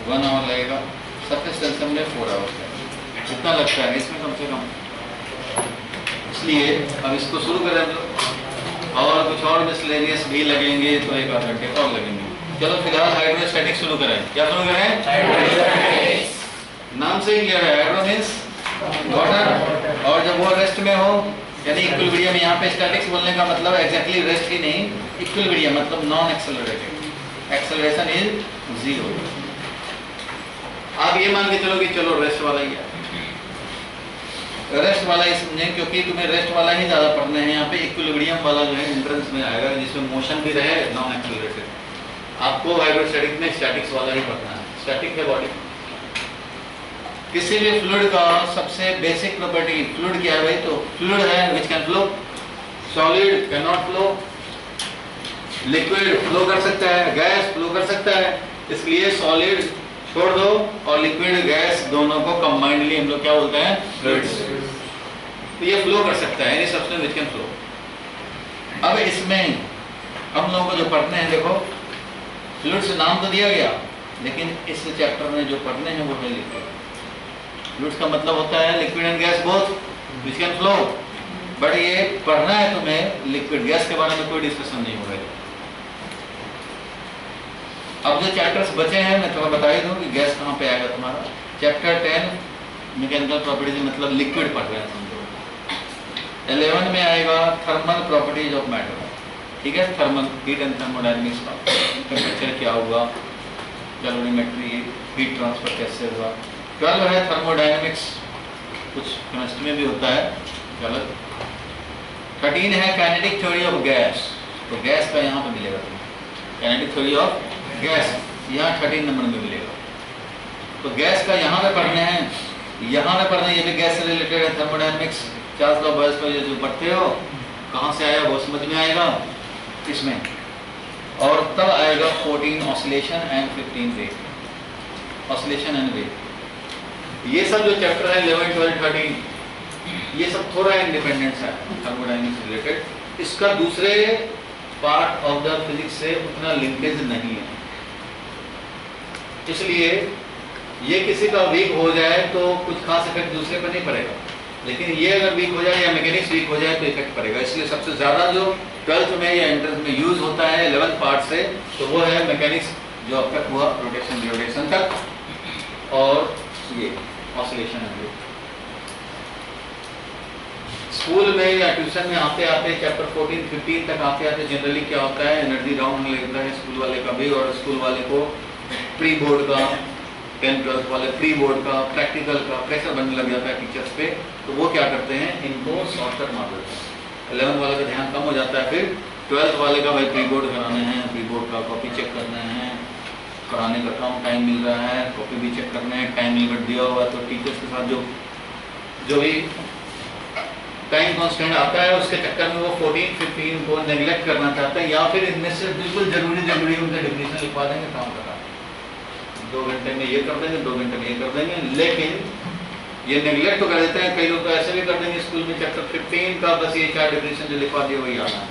1 our लगेगा, surface tension में 4 hours लगेगा, कितना लगता है इसमें कम से कम। इसलिए अब इसको शुरू करें तो, और कुछ और मिसलेनियस भी लगेंगे तो 1 आध घंटे और लगेंगे। चलो फिलहाल हाइड्रोस्टैटिक शुरू करें। क्या शुरू करें? नाम से ही क्या है, हाइड्रो मींस वाटर, और जब वो रेस्ट में हो यानी इक्विलिब्रियम, यहाँ पे स्टैटिक्स बोलने का मतलब एग्जैक्टली रेस्ट ही नहीं, इक्विलिब्रियम मतलब नॉन एक्सेलरेटेड, एक्सेलरेशन इज 0। आप ये मान के चलो कि चलो रेस्ट वाला ही है, रेस्ट वाला ही समझें, क्योंकि तुम्हें रेस्ट वाला ही ज्यादा पढ़ना है। यहाँ पे इक्विलिब्रियम वाला जो है एंट्रेंस में आएगा, जिसमें मोशन भी रहे, नॉन एक्सेलरेटेड। आपको हाइड्रोस्टैटिक में स्टैटिक्स वाला ही पढ़ना है। स्टैटिक है बॉडी, किसी भी फ्लूइड का सबसे बेसिक प्रॉपर्टी, फ्लूइड क्या है भाई, तो फ्लूइड है which can flow, solid can not flow, liquid flow कर सकता है, गैस फ्लो कर सकता है। इसलिए सॉलिड छोड़ दो और लिक्विड गैस दोनों को कंबाइंडली हम लोग क्या बोलते हैं, फ्लूइड्स। तो ये फ्लो कर सकता है, any substance which can flow. अब इसमें हम लोगों को जो पढ़ने हैं, देखो फ्लूइड्स नाम तो दिया गया, लेकिन इस चैप्टर में जो पढ़ने हैं वो है लिक्विड। फ्लूइड्स का मतलब होता है liquid and gas both which can flow, but ये पढ़ना है तुम्हें लिक्विड गैस के बारे में कोई डिस्कशन नहीं होगा। अब जो चैप्टर्स बचे हैं मैं तुम्हें बता ही दूं कि गैस कहाँ पे आएगा तुम्हारा। चैप्टर 10 मैकेनिकल प्रॉपर्टीज मतलब लिक्विड पढ़ रहे हैं समझो। 11 में आएगा थर्मल प्रॉपर्टीज ऑफ मैटर, ठीक है, थर्मल हीट एंड थर्मोडायनेमिक्स का, टेम्परेचर क्या हुआ, कैलोरीमेट्री, हीट ट्रांसफर कैसे हुआ। 12 है थर्मोडायनेमिक्स, कुछ केमिस्ट्री में भी होता है। चलो 13 है काइनेटिक थ्योरी ऑफ गैस, तो गैस का यहाँ पे मिलेगा तुम्हें, काइनेटिक थ्योरी ऑफ गैस यहाँ 13 नंबर में मिलेगा। तो गैस का यहाँ पे पढ़ने हैं, यहाँ पे पढ़ने, ये भी गैस से रिलेटेड है, थर्मोडायनेमिक्स, चार्ल्स लॉबर्ट्स को ये जो पढ़ते हो कहाँ से आया वो समझ में आएगा इसमें। और तब आएगा 14 oscillation and 15 wave, oscillation and wave. ये सब जो चैप्टर है 11, 12, 13 ये सब थोड़ा इंडिपेंडेंस है थर्मोडायनेमिक्स रिलेटेड। इसका दूसरे पार्ट ऑफ द फिजिक्स से उतना लिंकेज नहीं है, इसलिए ये किसी का वीक हो जाए तो कुछ खास इफेक्ट दूसरे पर नहीं पड़ेगा, लेकिन ये अगर वीक हो जाए या मैकेनिक्स वीक हो जाए तो इफेक्ट पड़ेगा। इसलिए सबसे ज्यादा जो 12th में या एंट्रेंस में यूज होता है 11th पार्ट से, तो वो है मैकेनिक्स जो अब तक हुआ रोटेशन रिवोल्यूशन तक, और ये ऑसिलेशन है। स्कूल में या ट्यूशन में आते आते चैप्टर 14, 15 तक आते आते जनरली क्या होता है, एनर्जी राउंड लगता है स्कूल वाले का भी, और स्कूल वाले को प्री बोर्ड का, 10th 12th वाले प्री बोर्ड का, प्रैक्टिकल का प्रेशर बनने लग जाता है टीचर्स पे। तो वो क्या करते हैं, इनको शॉर्टकट मार देते हैं। 11th वाले का ध्यान कम हो जाता है, फिर 12th वाले का भाई प्री बोर्ड कराने हैं, प्री बोर्ड का कॉपी चेक करना है, कराने का काम, टाइम मिल रहा है, कॉपी भी चेक करना है, टाइम लिमिट दिया हुआ, तो टीचर्स के साथ जो भी टाइम कॉन्स्टेंट आता है उसके चक्कर में वो 14, 15 को नेग्लेक्ट करना चाहता है, या फिर इनमें से बिल्कुल जरूरी उनका डिफिनेशन लिखवा देंगे, काम करा 2 घंटे में ये कर देंगे, 2 घंटे में ये कर देंगे। लेकिन ये नेग्लेक्ट तो कर देते हैं, कई लोग तो ऐसे भी कर देंगे स्कूल में चैप्टर 15 का बस ये 4 डिफिनेशन जो लिखवा दिए वही आना है।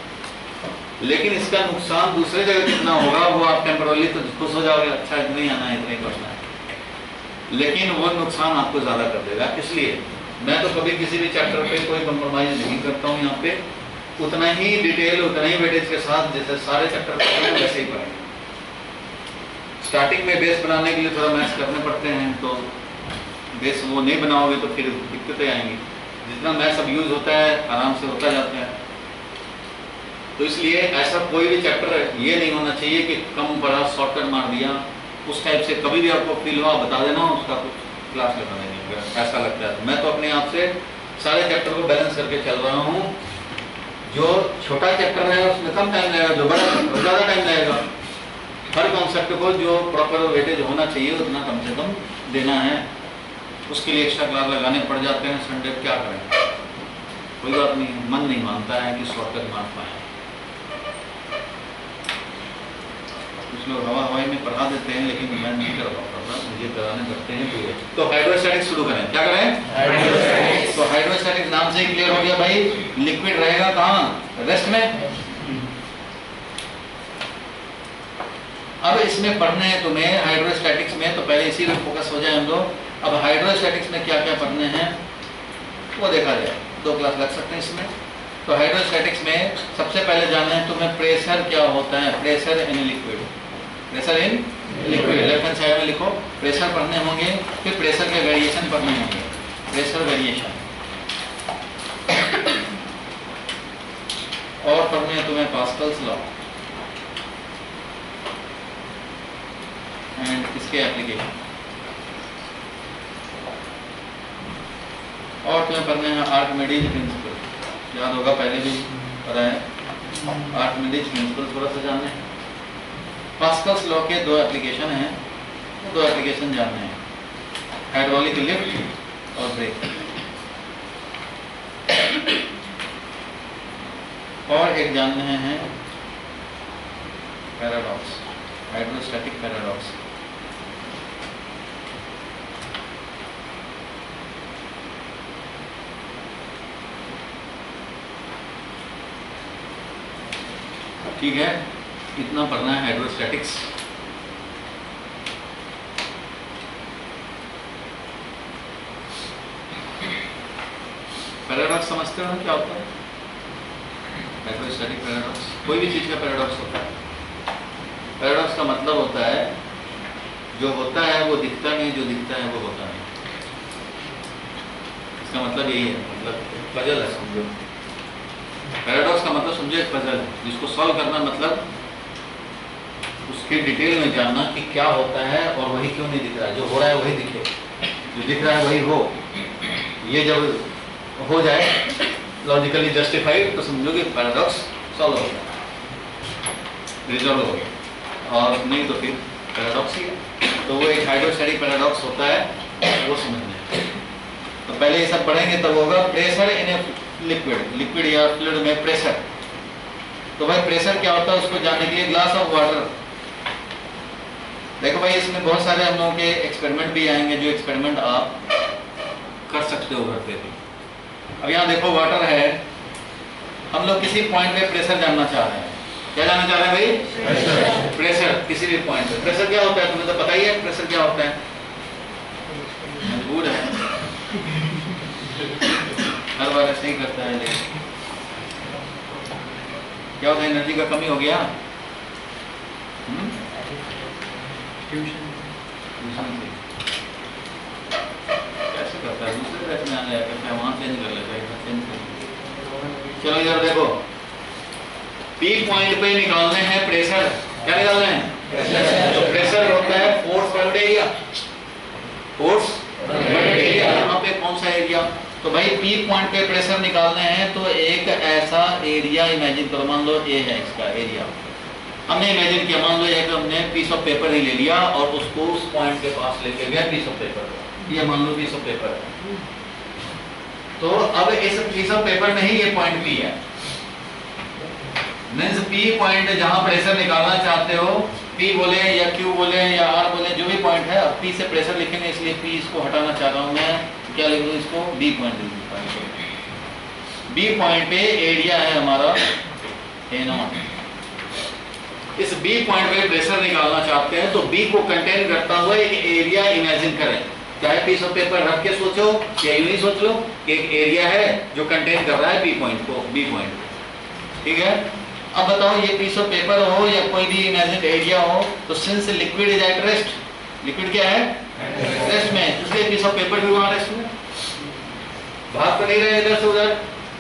लेकिन इसका नुकसान दूसरे जगह कितना होगा वो आप टेम्पोरली तो खुश हो जाओगे, अच्छा इतना ही आना है, इतना ही करना है, लेकिन वो नुकसान आपको ज्यादा कर देगा। इसलिए मैं तो कभी किसी भी चैप्टर पे कोई कंप्रोमाइज नहीं करता हूँ, यहाँ पे उतना ही डिटेल, उतना ही वेटेज के साथ जैसे सारे चैप्टर पढ़ते हैं वैसे ही पढ़ेंगे। स्टार्टिंग में बेस बनाने के लिए थोड़ा मैथ्स करने पड़ते हैं, तो बेस वो नहीं बनाओगे तो फिर दिक्कतें आएंगी। जितना मैथ्स अब यूज होता है आराम से होता जाता है। तो इसलिए ऐसा कोई भी चैप्टर ये नहीं होना चाहिए कि कम पढ़ा शॉर्टकट मार दिया, उस टाइप से कभी भी आपको फील हुआ बता देना, उसका कुछ क्लास लगा देंगे ऐसा लगता है। मैं तो अपने आप से सारे चैप्टर को बैलेंस करके चल रहा हूँ। जो छोटा चैप्टर है उसमें कम टाइम लगेगा, जो बड़ा ज़्यादा टाइम लगेगा। हर कॉन्सेप्ट को जो प्रॉपर वेटेज होना चाहिए उतना कम से कम देना है, उसके लिए एक्स्ट्रा क्लास लगाने पड़ जाते हैं। संडे क्या करें, कोई बात नहीं, मन नहीं मानता है कि शॉर्टकट मार पाए। कुछ लोग हवाई में पढ़ा देते हैं, लेकिन मैं नहीं कर पाता, मुझे कराने पड़ते हैं पूरे। तो हाइड्रोस्टैटिक्स शुरू करें, क्या करें, हाइड्रोस्टैटिक्स। तो हाइड्रोस्टैटिक्स नाम से ही क्लियर हो गया भाई, लिक्विड रहेगा कहाँ, रेस्ट में। अब इसमें पढ़ने हैं तुम्हें हाइड्रोस्टैटिक्स में, तो पहले इसी पे फोकस हो जाए हम लोग। अब हाइड्रोस्टैटिक्स में क्या क्या पढ़ने हैं वो देखा जाए, 2 क्लास लग सकते हैं इसमें। तो हाइड्रोस्टैटिक्स में सबसे पहले जानना है तुम्हें प्रेशर क्या होता है, pressure in liquid, pressure in liquid left hand side में लिखो। प्रेशर पढ़ने होंगे, फिर प्रेशर के वेरिएशन पढ़ने होंगे, प्रेशर वेरिएशन। और पढ़ने हैं तुम्हें पास्कल्स लॉ एंड इसके एप्लीकेशन। और तुम्हें पढ़ने हैं आर्किमिडीज प्रिंसिपल, याद होगा पहले भी पढ़ा है। आर्किमिडीज प्रिंसिपल थोड़ा सा जानना है। पास्कल्स लॉ के 2 एप्लीकेशन हैं, 2 एप्लीकेशन जानने हैं, हाइड्रोलिक लिफ्ट और ब्रेक। और एक जानने हैं पैराडॉक्स, हाइड्रोस्टैटिक पैराडॉक्स। ठीक है, इतना पढ़ना है हाइड्रोस्टैटिक्स। पैराडॉक्स समझते हो क्या होता है? हाइड्रोस्टैटिक पैराडॉक्स, कोई भी चीज का पैराडॉक्स होता है। पैराडॉक्स का मतलब होता है जो होता है वो दिखता नहीं, जो दिखता है वो होता नहीं। इसका मतलब यही है, मतलब पजल है समझो। पैराडॉक्स का मतलब समझो एक पजल है जिसको सॉल्व करना, मतलब उसके डिटेल में जानना कि क्या होता है और वही क्यों नहीं दिख रहा है। जो हो रहा है वही दिखे, जो दिख रहा है वही हो। ये जब हो जाए लॉजिकली जस्टिफाइड तो समझो कि पैराडॉक्स सॉल्व हो गया, रिजॉल्व हो गया। और नहीं तो फिर पैराडॉक्स ही है। तो वो एक हाइड्रोस्टैटिक पैराडॉक्स होता है, वो समझना है। तो पहले ये सब पढ़ेंगे तब होगा pressure in a liquid, liquid या फ्लूइड में प्रेशर। तो भाई प्रेशर क्या होता है उसको जानने के लिए ग्लास ऑफ वाटर। देखो भाई इसमें बहुत सारे हम लोगों के एक्सपेरिमेंट भी आएंगे, जो एक्सपेरिमेंट आप कर सकते हो घर पे भी। अब यहाँ देखो वाटर है, हम लोग किसी पॉइंट पे प्रेशर जानना चाह रहे हैं। क्या जानना चाह रहे हैं भाई? प्रेशर किसी भी पॉइंट पे। प्रेशर क्या होता है तुम्हें तो पता ही है, प्रेशर क्या होता है, मजबूर है, हर बार ऐसे ही करता है। लेकिन क्या होता है, एनर्जी का कमी हो गया। कैसे करता है, दूसरे बैच में आ जाया करता है, वहां चेंज कर लेता है, चेंज कर। चलो इधर देखो, पी पॉइंट पे निकालने हैं प्रेशर। क्या निकालना है? प्रेशर। तो प्रेशर होता है फोर्स पर एरिया, फोर्स पर एरिया। यहाँ पे कौन सा एरिया? तो भाई पी पॉइंट पे प्रेशर निकालने हैं तो एक ऐसा एरिया इमेजिन करो, मान लो ए है इसका एरिया। हमने इमेजिन किया, मान लो एक हमने पीस ऑफ पेपर ही ले लिया और उसको उस पॉइंट के पास लेके गया पीस ऑफ पेपर, ये मान लो पीस ऑफ पेपर है। तो अब इस पीस ऑफ पेपर में ही ये पॉइंट पी है, मींस पी पॉइंट जहां प्रेशर निकालना चाहते हो, पी बोले या क्यू बोले या आर बोले, जो भी पॉइंट है। अब पी से प्रेशर लिखेंगे इसलिए पी इसको हटाना चाह रहा हूं मैं, क्या लिख दूं इसको? बी पॉइंट लिख दूं। बी पॉइंट पे एरिया है हमारा A0। इस बी पॉइंट पे प्रेशर निकालना चाहते हैं तो बी को कंटेन करता हुआ एक एरिया इमेजिन करें। चाहे पीस ऑफ पेपर रख के सोचो या यूं ही सोच लो कि एक एरिया है जो कंटेन कर रहा है बी पॉइंट को, बी पॉइंट। ठीक है, अब बताओ ये पीस ऑफ पेपर हो या कोई भी इमेजिन एरिया हो, तो since liquid is at rest, liquid क्या है? रेस्ट में, इसलिए पीस ऑफ पेपर भी वहां रेस्ट में, भाग तो नहीं रहे इधर से उधर,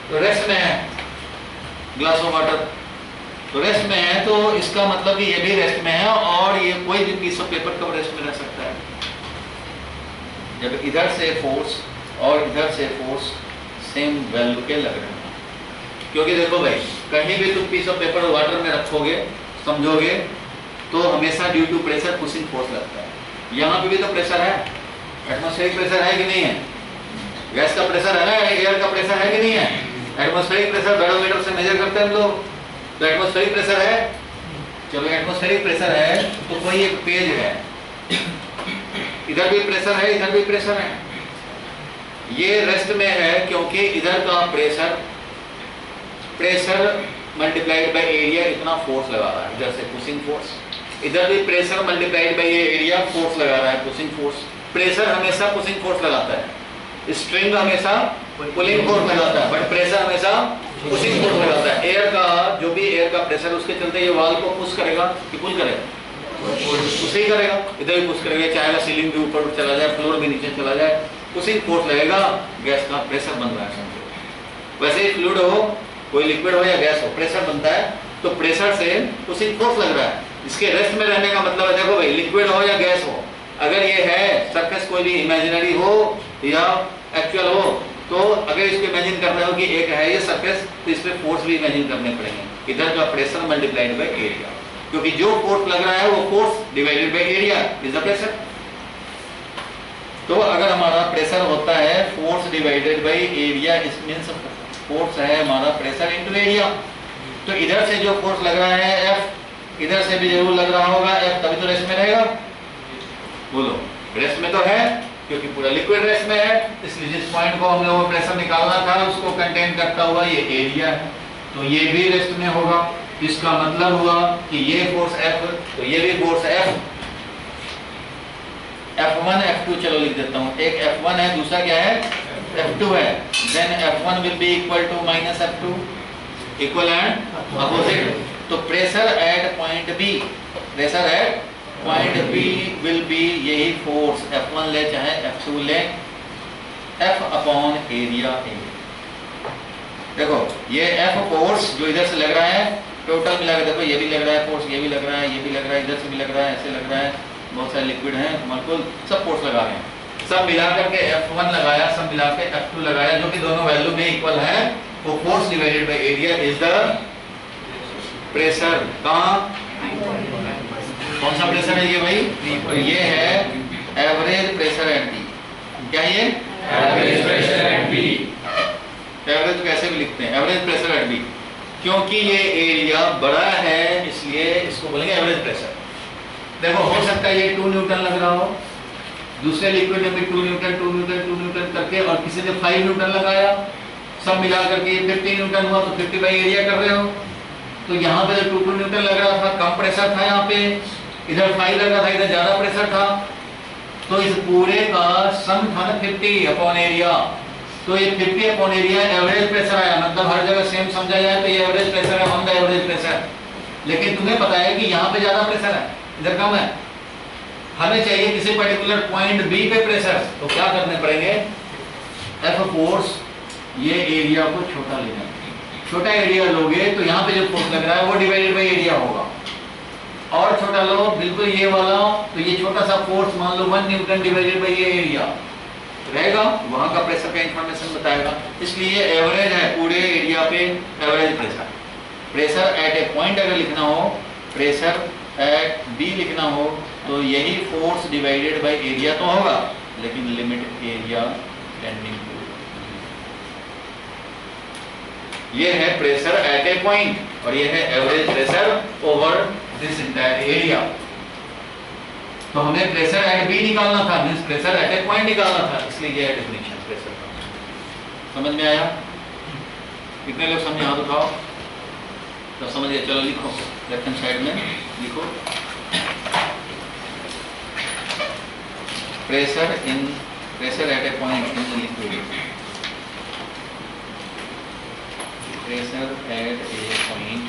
तो रेस्ट में है। ग्लास ऑफ वाटर तो रेस्ट में है, तो इसका मतलब कि ये भी रेस्ट में है और ये कोई भी पीस ऑफ पेपर कब रेस्ट में रह सकता है? जब इधर से फोर्स और इधर से फोर्स सेम वैल्यू के लग रहे हैं। क्योंकि देखो भाई, कहीं भी तुम पीस ऑफ पेपर वाटर में रखोगे, समझोगे, तो हमेशा due to pressure pushing force लगता है। यहाँ पे भी तो प्रेशर है, एटमॉस्फेरिक प्रेशर है कि नहीं है? गैस का प्रेशर है ना, एयर का प्रेशर है कि नहीं है? एटमॉस्फेरिक प्रेशर बैरोमीटर से मेजर करते हैं हम लोग, तो एटमॉस्फेरिक प्रेशर है। चलो एटमॉस्फेरिक प्रेशर है तो कोई एक पेज है, इधर भी प्रेशर है, इधर भी प्रेशर है। ये रेस्ट में है क्योंकि इधर का प्रेशर मल्टीप्लाइड बाय एरिया इतना फोर्स लगा रहा है, इधर से पुशिंग फोर्स, इधर भी प्रेशर मल्टीप्लाइड बाय ये एरिया, फोर्स लगा रहा है, पुशिंग फोर्स। प्रेशर हमेशा पुशिंग फोर्स लगाता है, स्ट्रिंग हमेशा पुलिंग फोर्स लगाता है, बट प्रेशर हमेशा पुशिंग फोर्स लगाता है। एयर का जो भी एयर का प्रेशर, उसके चलते ये वाल को पुश करेगा कि पुल करेगा, पुश ही करेगा। इधर भी पुश करेगा, चाहे सीलिंग भी ऊपर चला जाए, फ्लोर भी नीचे चला जाए, पुशिंग फोर्स लगेगा, गैस का प्रेशर बन रहा है समझो। वैसे ही फ्लूइड हो, कोई लिक्विड हो या गैस हो, प्रेशर बनता है, तो प्रेशर से पुशिंग फोर्स लग रहा है। इसके रेस्ट में रहने का मतलब है, देखो भाई, लिक्विड हो या गैस हो, अगर ये है सरफेस कोई भी इमेजिनरी हो या एक्चुअल हो, तो अगर इसको इमेजिन करना हो कि एक है ये सरफेस, तो इस पे फोर्स भी इमेजिन करने पड़ेंगे। इधर का प्रेशर मल्टीप्लाइड बाय एरिया, क्योंकि जो फोर्स लग रहा है वो force divided by area is the pressure. तो अगर हमारा प्रेशर होता है force divided by area, it means force है हमारा प्रेशर इनटू एरिया। तो इधर से जो फोर्स लग रहा है F, इधर से भी जरूर लग रहा होगा F, तभी तो रेस्ट में रहेगा। बोलो, रेस्ट में तो है क्योंकि पूरा लिक्विड रेस्ट में है, इसलिए जिस पॉइंट को हम लोगों को प्रेशर निकालना था उसको कंटेन करता हुआ ये एरिया है, तो ये भी रेस्ट में होगा। इसका मतलब हुआ कि ये फोर्स F, तो ये भी फोर्स F, F1 F2 चलो लिख देता हूँ, एक F1 है, दूसरा क्या है F2 है। Then F1 will be equal to minus F2, equal and opposite. तो pressure at point B, pressure at point B will be यही फोर्स F1 ले चाहे F2 ले, F अपॉन एरिया ए। देखो ये F फोर्स जो इधर से लग रहा है, टोटल मिला के देखो, ये भी लग रहा है फोर्स, ये भी लग रहा है, ये भी लग रहा है, इधर से भी लग रहा है, ऐसे लग रहा है, बहुत सारे लिक्विड हैं, बिल्कुल सब फोर्स लगा रहे हैं। सब मिला करके F1 लगाया, सब मिला के F2 लगाया, जो कि दोनों वैल्यू में इक्वल है, वो force divided by area is the pressure. कहाँ, कौन सा प्रेशर है ये भाई? और ये है एवरेज प्रेशर एट बी। क्या ये average pressure at B? Average कैसे भी लिखते हैं, एवरेज प्रेशर एट बी, क्योंकि ये एरिया बड़ा है इसलिए इसको बोलेंगे एवरेज प्रेशर। देखो हो सकता है ये 2 न्यूटन लग रहा हो, दूसरे लिक्विड में भी 2 न्यूटन 2 न्यूटन 2 न्यूटन करके, और किसी ने 5 न्यूटन लगाया, सब मिला करके 50 न्यूटन हुआ, तो 50 बाई एरिया कर रहे हो। तो यहाँ पे 2 न्यूटन लग रहा था, कम प्रेशर था, यहाँ पे इधर 5 लग रहा था, इधर ज्यादा प्रेशर था, तो इस पूरे का सम था ना 50 अपॉन एरिया। तो ये 50 अपॉन एरिया एवरेज प्रेशर आया, मतलब हर जगह सेम समझा जाए तो ये एवरेज प्रेशर है, ऑन द एवरेज प्रेशर। लेकिन तुम्हें पता है कि यहाँ पे ज्यादा प्रेशर है, इधर कम है, हमें चाहिए किसी पर्टिकुलर पॉइंट बी पे प्रेशर, तो क्या करने पड़ेंगे, एफ फोर्स ये एरिया को छोटा लेना, छोटा एरिया लोगे तो यहाँ पे जो फोर्स लग रहा है वो डिवाइडेड बाय एरिया होगा, और छोटा लो बिल्कुल ये वाला, तो ये छोटा सा फोर्स मान लो 1 न्यूटन डिवाइडेड बाय ये एरिया रहेगा, वहां का प्रेशर का इंफॉर्मेशन बताएगा। इसलिए एवरेज है पूरे एरिया पे average pressure. Pressure at A point अगर लिखना हो, प्रेशर एट बी लिखना हो, तो यही फोर्स डिवाइडेड बाय एरिया तो होगा, लेकिन लिमिट एरिया टेंडिंग टू, ये है प्रेशर एट ए पॉइंट, और ये है average pressure over this entire area. तो हमें प्रेशर एट बी निकालना था, means pressure at A point निकालना था, इसलिए ये है डेफिनेशन प्रेशर का। समझ में आया? कितने लोग समझे, हाथ उठाओ तो समझ गए। चलो लिखो, लेफ्ट हैंड साइड में लिखो, pressure at A point in the liquid, pressure at A point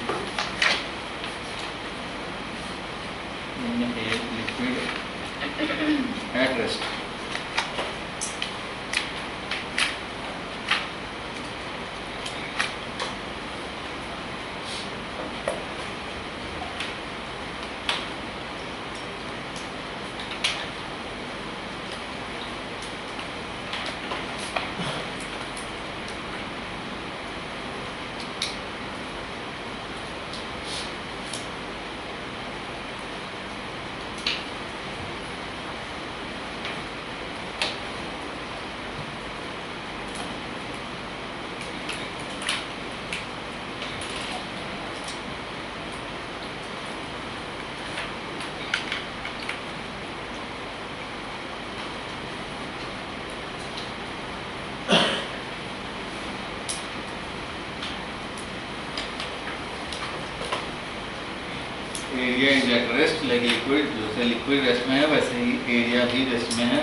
in a liquid at rest। Area is at rest like liquid, जैसे लिक्विड रेस्ट में है वैसे ही एरिया भी रेस्ट में है।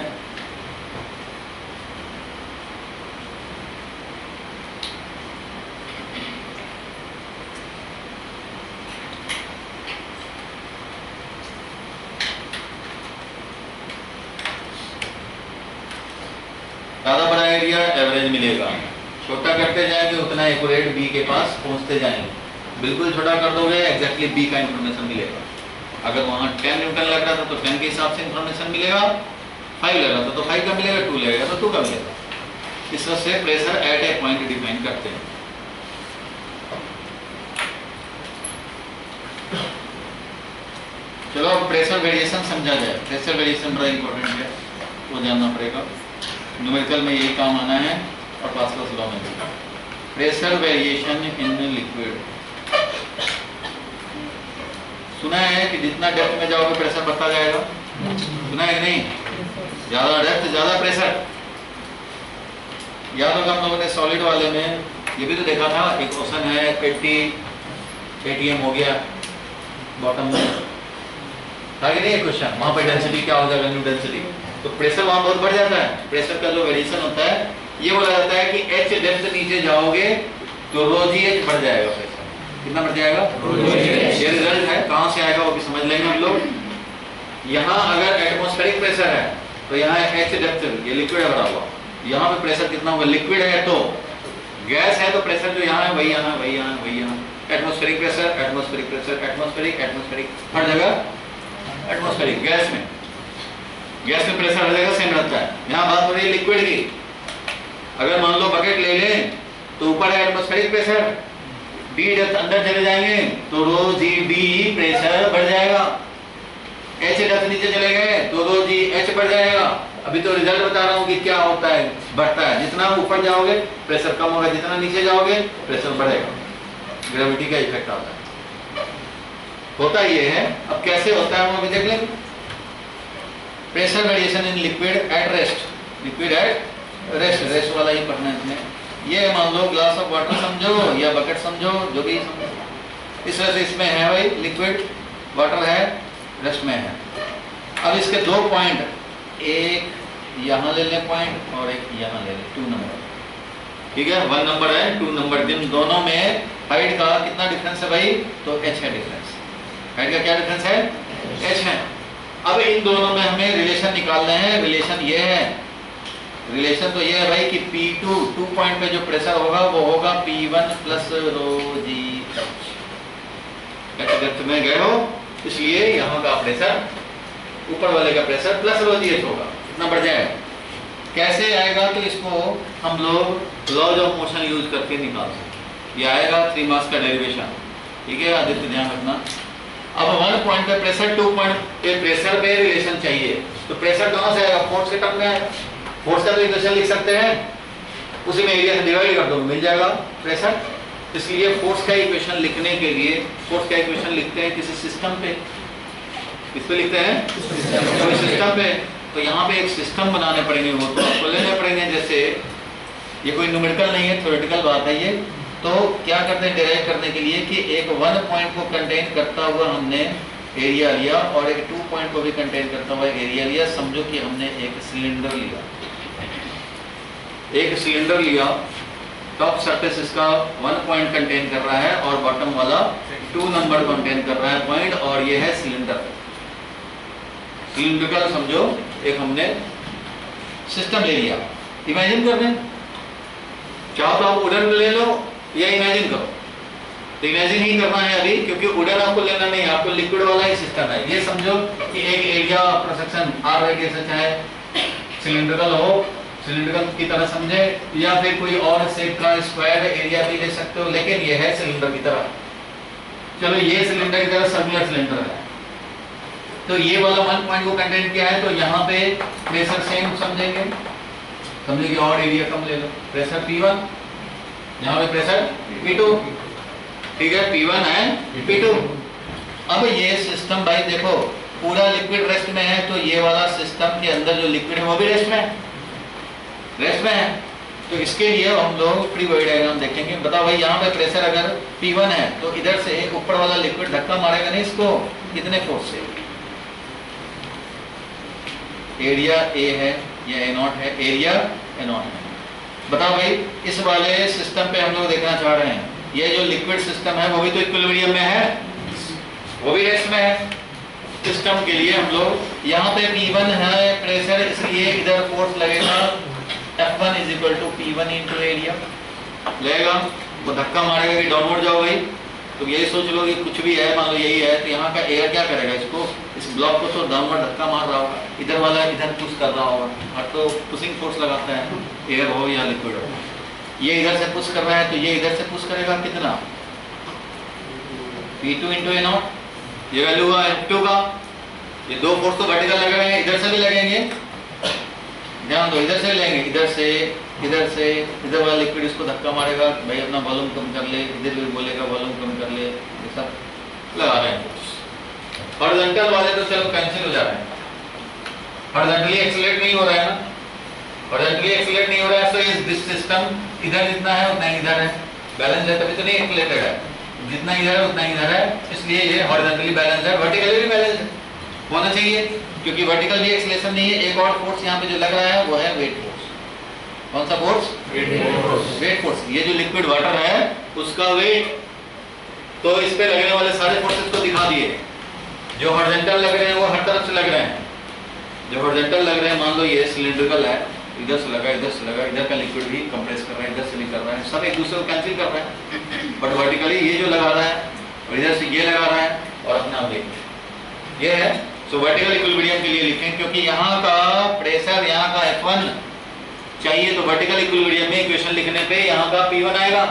ज्यादा बड़ा एरिया एवरेज मिलेगा, छोटा करते जाएंगे उतना एक्यूरेट बी के पास पहुंचते जाएंगे। बिल्कुल छोटा कर दोगे एग्जैक्टली बी का इंफॉर्मेशन मिलेगा। अगर वहां 10 न्यूटन लग रहा था तो 10 के हिसाब से इंफॉर्मेशन मिलेगा, 5 लग रहा था तो 5 का मिलेगा, 2 लगेगा तो 2 का मिलेगा। इस तरह से pressure at A point define करते हैं। चलो अब प्रेशर वेरिएशन समझा जाए। प्रेशर वेरिएशन बड़ा इंपॉर्टेंट है, वो जानना पड़ेगा। न्यूमेरिकल में यही काम आना है और पास्कल्स लॉ में भी। प्रेशर वेरिएशन इन लिक्विड, सुना है कि जितना डेप्थ में जाओगे प्रेशर बढ़ता जाएगा, सुना है कि नहीं? ज्यादा डेप्थ ज्यादा प्रेशर। याद होगा हम लोगों ने सॉलिड वाले में ये भी तो देखा था, एक ओशन है 80 atm हो गया बॉटम में, था कि नहीं क्वेश्चन? वहां पर डेंसिटी क्या हो जाएगा, न्यू डेंसिटी, तो प्रेशर वहां बहुत बढ़ जाता है। प्रेशर का जो वेरिएशन होता है ये बोला जाता है कि h डेप्थ नीचे जाओगे तो ρgh बढ़ जाएगा। प्रेशर कितना बढ़ जाएगा? ये रिजल्ट है, कहां से आएगा वो भी समझ लेंगे हम लोग। यहाँ अगर एटमॉस्फेरिक प्रेशर है तो यहाँ h डेप्थ, ये लिक्विड है बढ़ा हुआ, यहाँ पे प्रेशर कितना होगा? लिक्विड है तो, गैस है तो प्रेशर जो यहाँ है वही यहाँ, वही यहाँ, वही यहाँ। Atmospheric pressure, atmospheric pressure, atmospheric, atmospheric, हर जगह एटमॉस्फेरिक। गैस में प्रेशर हर जगह सेम रहता है। यहाँ बात हो रही है लिक्विड की। अगर मान लो बकेट ले लें तो ऊपर है एटमॉस्फेरिक प्रेशर, डी डेप्थ अंदर चले जाएंगे तो रो जी डी प्रेशर बढ़ जाएगा। एच डेप्थ नीचे चले गए तो रो जी एच बढ़ जाएगा। अभी तो रिजल्ट बता रहा हूँ कि क्या होता है, बढ़ता है। जितना ऊपर जाओगे प्रेशर कम होगा, जितना नीचे जाओगे प्रेशर बढ़ेगा। ग्रेविटी का इफेक्ट आता है, होता ये है। अब कैसे होता है हम अभी देख लेंगे। Pressure variation in liquid at rest, liquid at rest, rest वाला ही पढ़ना है इसमें। ये मान लो ग्लास ऑफ वाटर समझो या बकेट समझो, जो भी समझो। इस तरह से इसमें है भाई लिक्विड, वाटर है, रेस्ट में है। अब इसके दो पॉइंट, एक यहाँ ले लें पॉइंट और एक यहाँ ले लें, 2 नंबर, ठीक है। 1 नंबर है, 2 नंबर, जिन दोनों में हाइट का कितना डिफरेंस है भाई? तो h है डिफरेंस। हाइट का क्या डिफरेंस है? h है। अब इन दोनों में हमें रिलेशन निकालना है। रिलेशन ये है, रिलेशन तो ये है भाई कि P2, 2 पॉइंट पे जो प्रेशर होगा वो होगा P1 plus rho g H. Depth में गए हो इसलिए यहाँ का प्रेशर, ऊपर वाले का pressure plus rho g H होगा, इतना बढ़ जाएगा। कैसे आएगा? तो इसको हम लोग लॉज ऑफ मोशन यूज करके निकाल सकते। ये आएगा 3 मास का डेरिवेशन, ठीक है आदित्य, ध्यान रखना। अब 1 पॉइंट पे प्रेशर, 2 पॉइंट पे प्रेशर पे रिलेशन चाहिए, तो प्रेशर कहाँ से आएगा? फोर्स के टर्म में आएगा। फोर्स का तो इक्वेशन लिख सकते हैं, उसी में एरिया से डिवाइड कर दो, मिल जाएगा प्रेशर। इसलिए फोर्स का इक्वेशन लिखने के लिए, फोर्स का इक्वेशन लिखते हैं किसी सिस्टम पे, किस पे लिखते हैं? कोई सिस्टम पे। तो यहाँ पे एक सिस्टम बनाने पड़ेंगे, वो तो आपको लेने पड़ेंगे। जैसे ये कोई न्यूमेरिकल नहीं है, थ्योरेटिकल बात है ये। तो क्या करते हैं डिराइव करने के लिए कि एक 1 पॉइंट को कंटेन करता हुआ हमने एरिया लिया और एक 2 पॉइंट को भी कंटेन करता हुआ एरिया लिया। समझो कि हमने एक सिलेंडर लिया, एक सिलेंडर लिया, टॉप सरफेस इसका 1 पॉइंट कंटेन कर रहा है और बॉटम वाला 2 नंबर कंटेन कर रहा है पॉइंट, और ये है सिलेंडर। सिलिंड्रिकल समझो एक हमने सिस्टम ले लिया। इमेजिन कर रहे, चाहो तो आप वुडन ले लो या इमेजिन करो। तो इमेजिन ही करना है अभी, क्योंकि वुडन आपको लेना नहीं, आपको लिक्विड वाला ही सिस्टम है। ये समझो कि एक area of section R radius है, चाहे सिलिंड्रिकल हो, सिलिंड्रिकल की तरह समझे, या फिर कोई और शेप का स्क्वायर एरिया भी ले सकते हो, लेकिन ये है सिलेंडर की तरह। चलो ये सिलेंडर की तरह सर्कुलर सिलेंडर है, तो ये वाला 1 पॉइंट को कंटेन किया है, तो यहाँ पे प्रेशर सेम समझेंगे, समझे कि और एरिया कम ले लो। प्रेशर P1, यहाँ पे प्रेशर P2, ठीक है, P1 है P2। अब ये सिस्टम भाई देखो पूरा लिक्विड रेस्ट में है, तो ये वाला सिस्टम के अंदर जो लिक्विड है वो भी रेस्ट में है, रेस्ट में है। तो इसके लिए हम लोग फ्री बॉडी डायग्राम देखेंगे। बताओ भाई यहाँ पे प्रेशर अगर P1 है तो इधर से ऊपर वाला लिक्विड धक्का मारेगा नहीं इसको, कितने फोर्स से? एरिया ए है, या ए नॉट है, एरिया ए नॉट है। बताओ भाई, इस वाले सिस्टम पे हम लोग देखना चाह रहे हैं, ये जो लिक्विड सिस्टम है वो भी तो इक्विलिब्रियम में है, वो भी रेस्ट में है। सिस्टम के लिए हम लोग यहाँ पे P1 है प्रेशर, इसलिए इधर फोर्स लगेगा F1 is equal to P1 into area लगेगा। वो धक्का मारेगा कि डाउनवर्ड जाओ भाई, तो यही सोच लो कि कुछ भी है, मान लो यही है, तो यहाँ का एयर क्या करेगा, इसको, इस ब्लॉक को तो डाउनवर्ड धक्का मार रहा होगा, इधर वाला इधर पुश कर रहा होगा, और तो पुशिंग फोर्स लगाता है, एयर हो या लिक्विड हो। ये इधर से पुश कर रहा है, तो ये इधर से पुश करेगा कितना, P2 इंटू ए नॉट, ये वैल्यू हुआ F2 का। ये दो फोर्स तो वर्टिकल लग रहे हैं, इधर से भी लगेंगे, ध्यान दो, इधर से लेंगे, इधर से, इधर वाला लिक्विड इसको धक्का मारेगा, भाई अपना वॉल्यूम कम कर ले, इधर भी बोलेगा वॉल्यूम कम कर ले, ये सब लगा रहे हैं फोर्स। हॉरिजॉन्टल वाले तो चलो कैंसिल हो जा रहे हैं, हॉरिजॉन्टली एक्सीलरेट नहीं हो रहा है ना, हॉरिजॉन्टली एक्सीलरेट नहीं हो रहा है, तो दिस सिस्टम इधर जितना है उतना ही इधर है, बैलेंस है, तभी तो नहीं एक्सीलरेटेड है, जितना इधर है उतना ही इधर है, इसलिए ये हॉरिजॉन्टली बैलेंस है, वर्टिकली भी बैलेंस होना चाहिए, क्योंकि वर्टिकल भी एक्सीलरेशन नहीं है। एक और फोर्स यहाँ पे जो लग रहा है वो है वेट फोर्स। कौन सा फोर्स? Weight force. ये जो लिक्विड वाटर है उसका वेट, तो इस पे लगने वाले सारे फोर्सेस को दिखा दिए। जो हॉरिजॉन्टल लग रहे हैं वो हर तरफ से लग रहे हैं, जो हॉरिजॉन्टल लग रहे हैं, मान लो ये सिलिंड्रिकल है, इधर से लगा, इधर से लगा, इधर का लिक्विड भी कंप्रेस कर रहा है, इधर से भी कर रहा है, सब एक दूसरे को कैंसिल कर रहा है, बट वर्टिकली ये जो लगा रहा है और इधर से ये लगा रहा है और अपना वेट ये है। सो वर्टिकल इक्विलिब्रियम के लिए लिखें, क्योंकि यहाँ का प्रेशर, यहाँ का F1 चाहिए, तो वर्टिकल इक्विलिब्रियम में इक्वेशन लिखने पे यहाँ का P1 आएगा,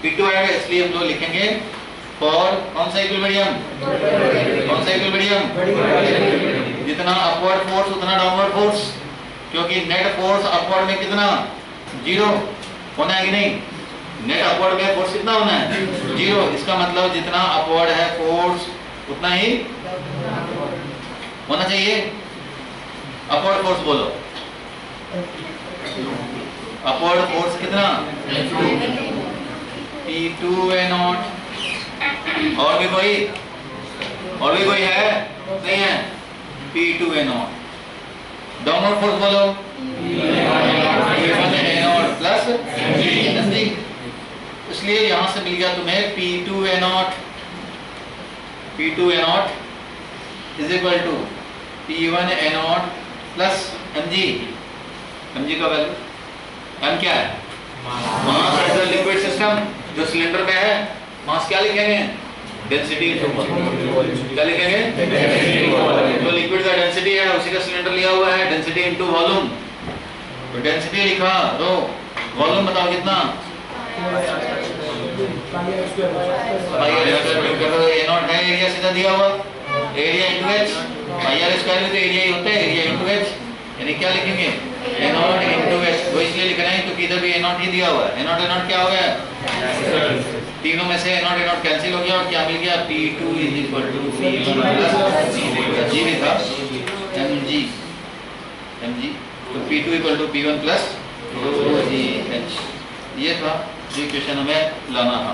P2 आएगा, इसलिए हम लोग लिखेंगे फॉर कौन सा इक्विलिब्रियम, कौन सा इक्विलिब्रियम, जितना अपवर्ड फोर्स उतना डाउनवर्ड फोर्स, क्योंकि नेट फोर्स अपवर्ड में कितना, 0 होना है कि नहीं, नेट अपवर्ड में फोर्स कितना होना है, 0। इसका मतलब जितना अपवर्ड है फोर्स उतना ही होना चाहिए। अपवर्ड फोर्स बोलो, अपवर्ड फोर्स कितना, P2A0। और भी कोई है, नहीं है, P2A0। डाउनवर्ड फोर्स बोलो, P1A0 प्लस mg। इसलिए यहां से मिल गया तुम्हें P2A0 is equal to P1A0 plus mg। mg का वैल्यू, m क्या है, mass of the liquid system, जो सिलेंडर में है, मास क्या लिखेंगे, डेंसिटी, क्या लिखेंगे, तो लिक्विड का डेंसिटी है, उसी का सिलेंडर लिया हुआ है, डेंसिटी इनटू वॉल्यूम, तो डेंसिटी लिखा, तो वॉल्यूम बताओ कितना, A0 है, एरिया सीधा दिया हुआ, area into h, IR square में तो एरिया ही होता है, एरिया इनटू h, यानी क्या लिखेंगे, A0 इनटू h। वो इसलिए लिख रहे हैं क्योंकि इधर भी A0 ही दिया हुआ है, A0 क्या हो गया, तीनों में से A0 कैंसिल हो गया, और क्या मिल गया, P2 is equal to P1 plus G लिखा, mg, तो P2 equal to P1 plus GH। ये था जो इक्वेशन हमें लाना था,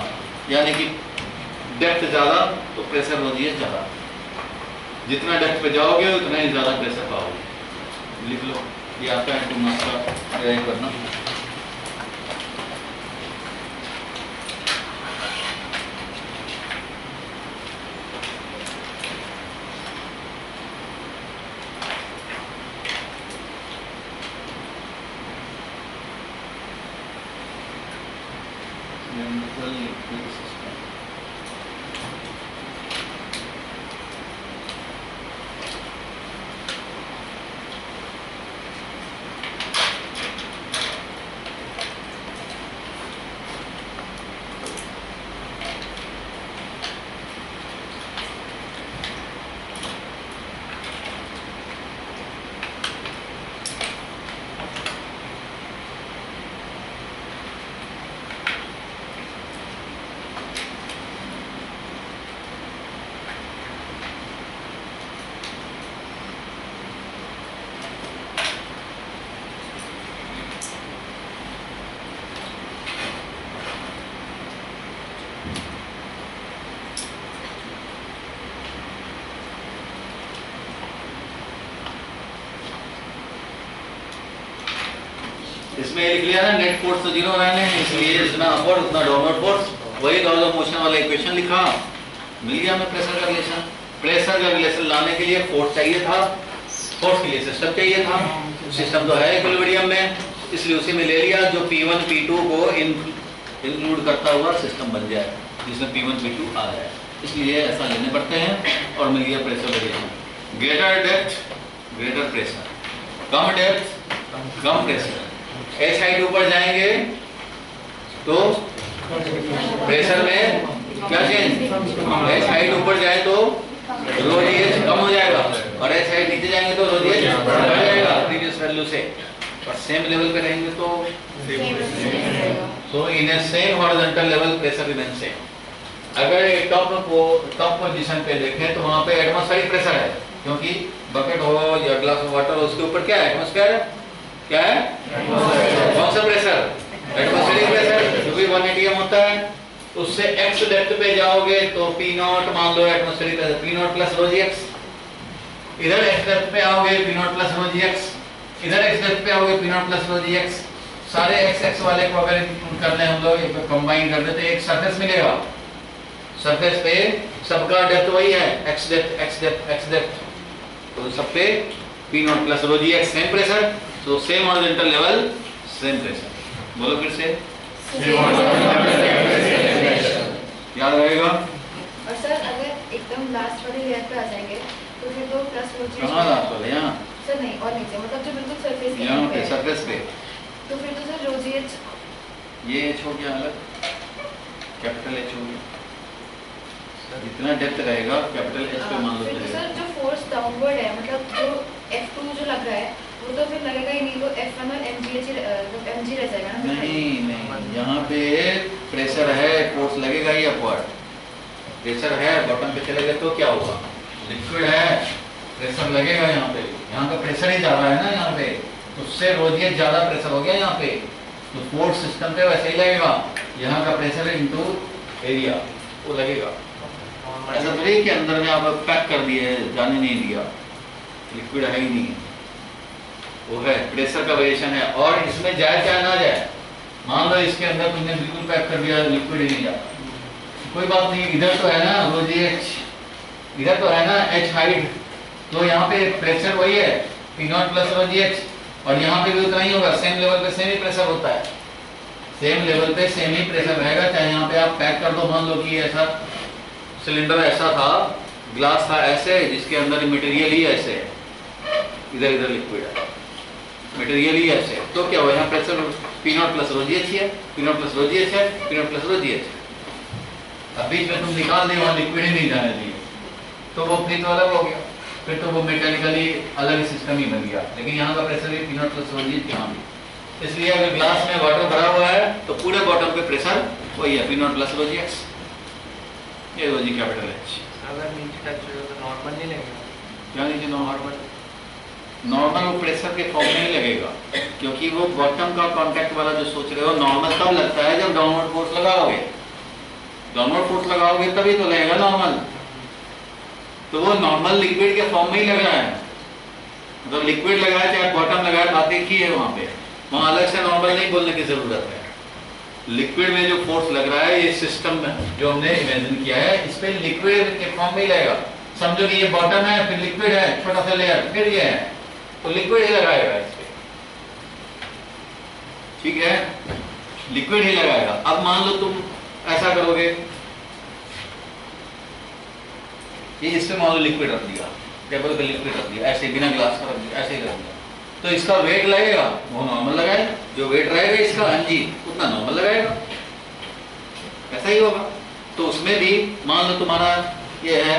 यानी कि डेप्थ ज़्यादा तो प्रेशर हो जाए ज़्यादा, जितना डेप्थ पे जाओगे उतना ही ज़्यादा प्रेशर पाओगे। लिख लो, ये आपका है, तुम आपका तैयारी करना। इसमें लिख लिया ना नेट फोर्स तो 0 रहने हैं, इसलिए जितना अपवर्ड उतना डाउनवर्ड फोर्स, वही लॉज ऑफ मोशन वाला इक्वेशन लिखा, मिल गया हमें प्रेशर का रिलेशन। प्रेशर का रिलेशन लाने के लिए फोर्स चाहिए था, फोर्स के लिए सिस्टम चाहिए था, सिस्टम तो है इक्विलिब्रियम में, इसलिए उसी में ले लिया जो P1 P2 को इंक्लूड करता हुआ सिस्टम बन जाए, जिसमें P1 P2 आ जाए, इसलिए ऐसा लेने पड़ते हैं और मिल गया pressure variation. Greater depth greater pressure, कम डेप्थ कम प्रेशर। एच हाइट ऊपर जाएंगे तो प्रेशर में क्या चेंज, एच हाइट ऊपर जाए तो रो जी एच कम हो जाएगा और एच हाइट नीचे जाएंगे तो रो जी एच बढ़ जाएगा प्रीवियस वैल्यू से, और सेम लेवल पे रहेंगे तो so in a same horizontal level pressure remain same. अगर एक टॉप पोजीशन पे देखें तो वहां पे एटमॉस्फेरिक प्रेशर है, क्योंकि बकेट हो या ग्लास ऑफ वाटर हो उसके ऊपर क्या है, एटमॉस्फेयर है, क्या है, कौन सा प्रेशर, एटमॉस्फेरिक प्रेशर, जो भी 1 atm होता है। उससे x डेप्थ पे जाओगे तो P0 मान लो atmospheric pressure P0 plus rho g x, इधर x डेप्थ पे आओगे P0 plus rho g x, इधर x डेप्थ पे आओगे P0 plus rho g x. सारे x वाले को अगर कर लें हम लोग कंबाइन कर देते एक सरफेस मिलेगा, सरफेस पे सबका डेप्थ वही है, x डेप्थ, तो सब पे P0 plus rho g x same pressure, तो same horizontal level same pressure. बोलो फिर से, याद रहेगा। और सर अगर एकदम लास्ट वाली लेयर पे आ जाएंगे तो फिर तो प्लस रो जी कहाँ लास्ट वाले, यहाँ सर नहीं और नीचे, मतलब जो बिल्कुल सरफेस यहाँ पे सरफेस पे, तो फिर तो सर रो जी एच ये एच हो गया अलग, कैपिटल एच हो गया, जितना डेप्थ रहेगा कैपिटल एच पे मान लो फिर तो सर जो फोर्स डाउनवर्ड है, मतलब जो F2 जो लग रहा है वो तो फिर लगेगा ही नहीं, तो F1 और mg रह जाएगा ना। नहीं, यहाँ पे प्रेशर है, फोर्स लगेगा ही अपवर्ड, प्रेशर है बॉटम पे चले गए तो क्या होगा, लिक्विड है, प्रेशर लगेगा यहाँ पे, यहाँ का प्रेशर ही ज्यादा है ना यहाँ पे, उससे रोजिए ज्यादा प्रेशर हो गया यहाँ पे, तो फोर्स सिस्टम पे वैसे ही लगेगा, यहाँ का प्रेशर इनटू एरिया वो लगेगा। ऐसा थोड़ी कि अंदर में आप पैक कर दिए, जाने नहीं दिया, लिक्विड है ही नहीं, वो है प्रेशर का वेरिएशन है। और इसमें जाए चाहे ना जाए, मान लो इसके अंदर तुमने बिल्कुल पैक कर दिया, लिक्विड ही नहीं जाता, कोई बात नहीं, इधर तो है ना रो जी एच, इधर तो है ना एच हाइट, तो यहाँ पे प्रेशर वही है P0 plus rho g H, और यहाँ पे भी उतना ही होगा, सेम लेवल पे सेम ही प्रेशर होता है, सेम लेवल पे सेम ही प्रेशर रहेगा, चाहे यहाँ पे आप पैक कर दो, मान लो कि ऐसा सिलेंडर ऐसा था, ग्लास था ऐसे, जिसके अंदर मटेरियल ही ऐसे है, इधर इधर लिक्विड है, मटेरियल ही ऐसे, तो क्या हुआ, यहाँ pressure P0 plus rho g H है, P0 plus rho g H है, P0 plus rho g H है। अब बीच में तुम निकाल दे, वहाँ लिक्विड ही नहीं जाने दिए, तो वो फिर तो अलग हो गया, फिर तो वो मैकेनिकली अलग सिस्टम ही बन गया, लेकिन यहाँ का प्रेशर भी P0 plus rho g H यहाँ भी, इसलिए अगर ग्लास में वाटर भरा हुआ है तो पूरे बॉटम पे प्रेशर वही है P0 plus rho g x, ये रो जी कैपिटल एच। अगर नीचे टच हो तो नॉर्मल नहीं लगेगा, क्या नीचे नॉर्मल वो प्रेशर के फॉर्म में ही लगेगा, क्योंकि वो बॉटम का कांटेक्ट वाला जो सोच रहे हो, नॉर्मल तब लगता है जब डाउनवर्ड फोर्स लगाओगे, डाउनवर्ड फोर्स लगाओगे तभी तो लगेगा नॉर्मल, तो वो नॉर्मल लिक्विड के फॉर्म में ही लग रहा है, मतलब लिक्विड लगाया चाहे बॉटम लगाया, बात एक ही है, वहाँ अलग से नॉर्मल नहीं बोलने की जरूरत है। लिक्विड में जो फोर्स लग रहा है, ये सिस्टम जो हमने इमेजिन किया है, इस पे लिक्विड के फॉर्म में ही लगेगा, समझो कि ये बॉटम है, फिर लिक्विड है, छोटा सा लेयर, फिर ये है, तो लिक्विड ही लगाएगा इस पे, ठीक है, लिक्विड ही लगाएगा। अब मान लो तुम ऐसा करोगे, ये इस पे मान लो लिक्विड रख दिया, टेबल पे लिक्विड रख दिया, ऐसे बिना ग्लास का रख दिया, ऐसे ही रख दिया, तो इसका वेट लगेगा, वो नॉर्मल लगाएगा, जो वेट रहेगा इसका एमजी उतना नॉर्मल लगाएगा, ऐसा ही होगा। तो उसमें भी मान लो तुम्हारा ये है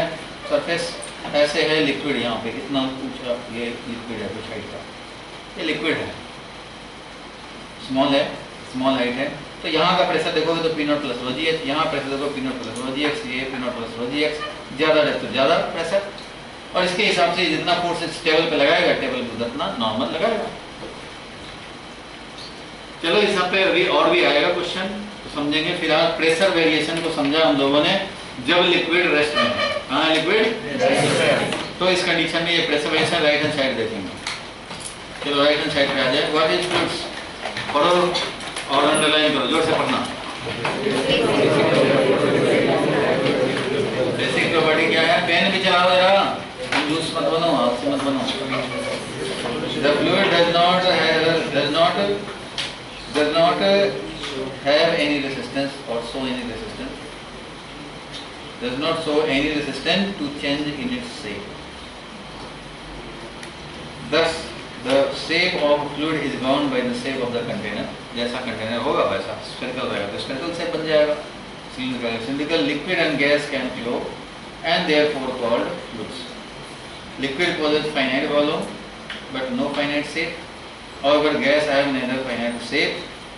सरफेस ऐसे है, लिक्विड यहाँ पे इतना ऊंचा, ये लिक्विड है कुछ हाइट का, ये लिक्विड है, स्मॉल है, स्मॉल हाइट है, तो यहाँ का प्रेशर देखोगे तो P0 plus rho g H, यहाँ प्रेशर देखो P0 plus rho g x, ये P0 plus rho g x, ज्यादा डेप्थ ज्यादा प्रेशर, और इसके हिसाब से जितना फोर्स इस टेबल पे लगाएगा, टेबल पे उतना नॉर्मल लगाएगा। चलो इस पे अभी और भी आएगा क्वेश्चन, तो समझेंगे। फिलहाल प्रेशर वेरिएशन को समझा हम लोगों ने, जब लिक्विड रेस्ट में है, हाँ लिक्विड, तो इस कंडीशन में ये pressure variation right hand side देखेंगे। चलो राइट हैंड साइड पे आ जाए, व्हाट इज फ्लूइड्स पढ़ो और अंडरलाइन करो, जोर से पढ़ना। बेसिक प्रॉपर्टी क्या है? पेन भी चलाओ जरा, कंजूस मत बनो, आपसे मत बनो। The fluid does not have any resistance or show any resistance. Does not show any resistance to change in its shape. Thus, the shape of fluid is bound by the shape of the container. जैसा container होगा वैसा spherical रहेगा, तो spherical shape बन जाएगा। Cylindrical liquid and gas can flow and therefore called fluids. Liquid possesses finite volume but no finite shape. However, gas have neither finite shape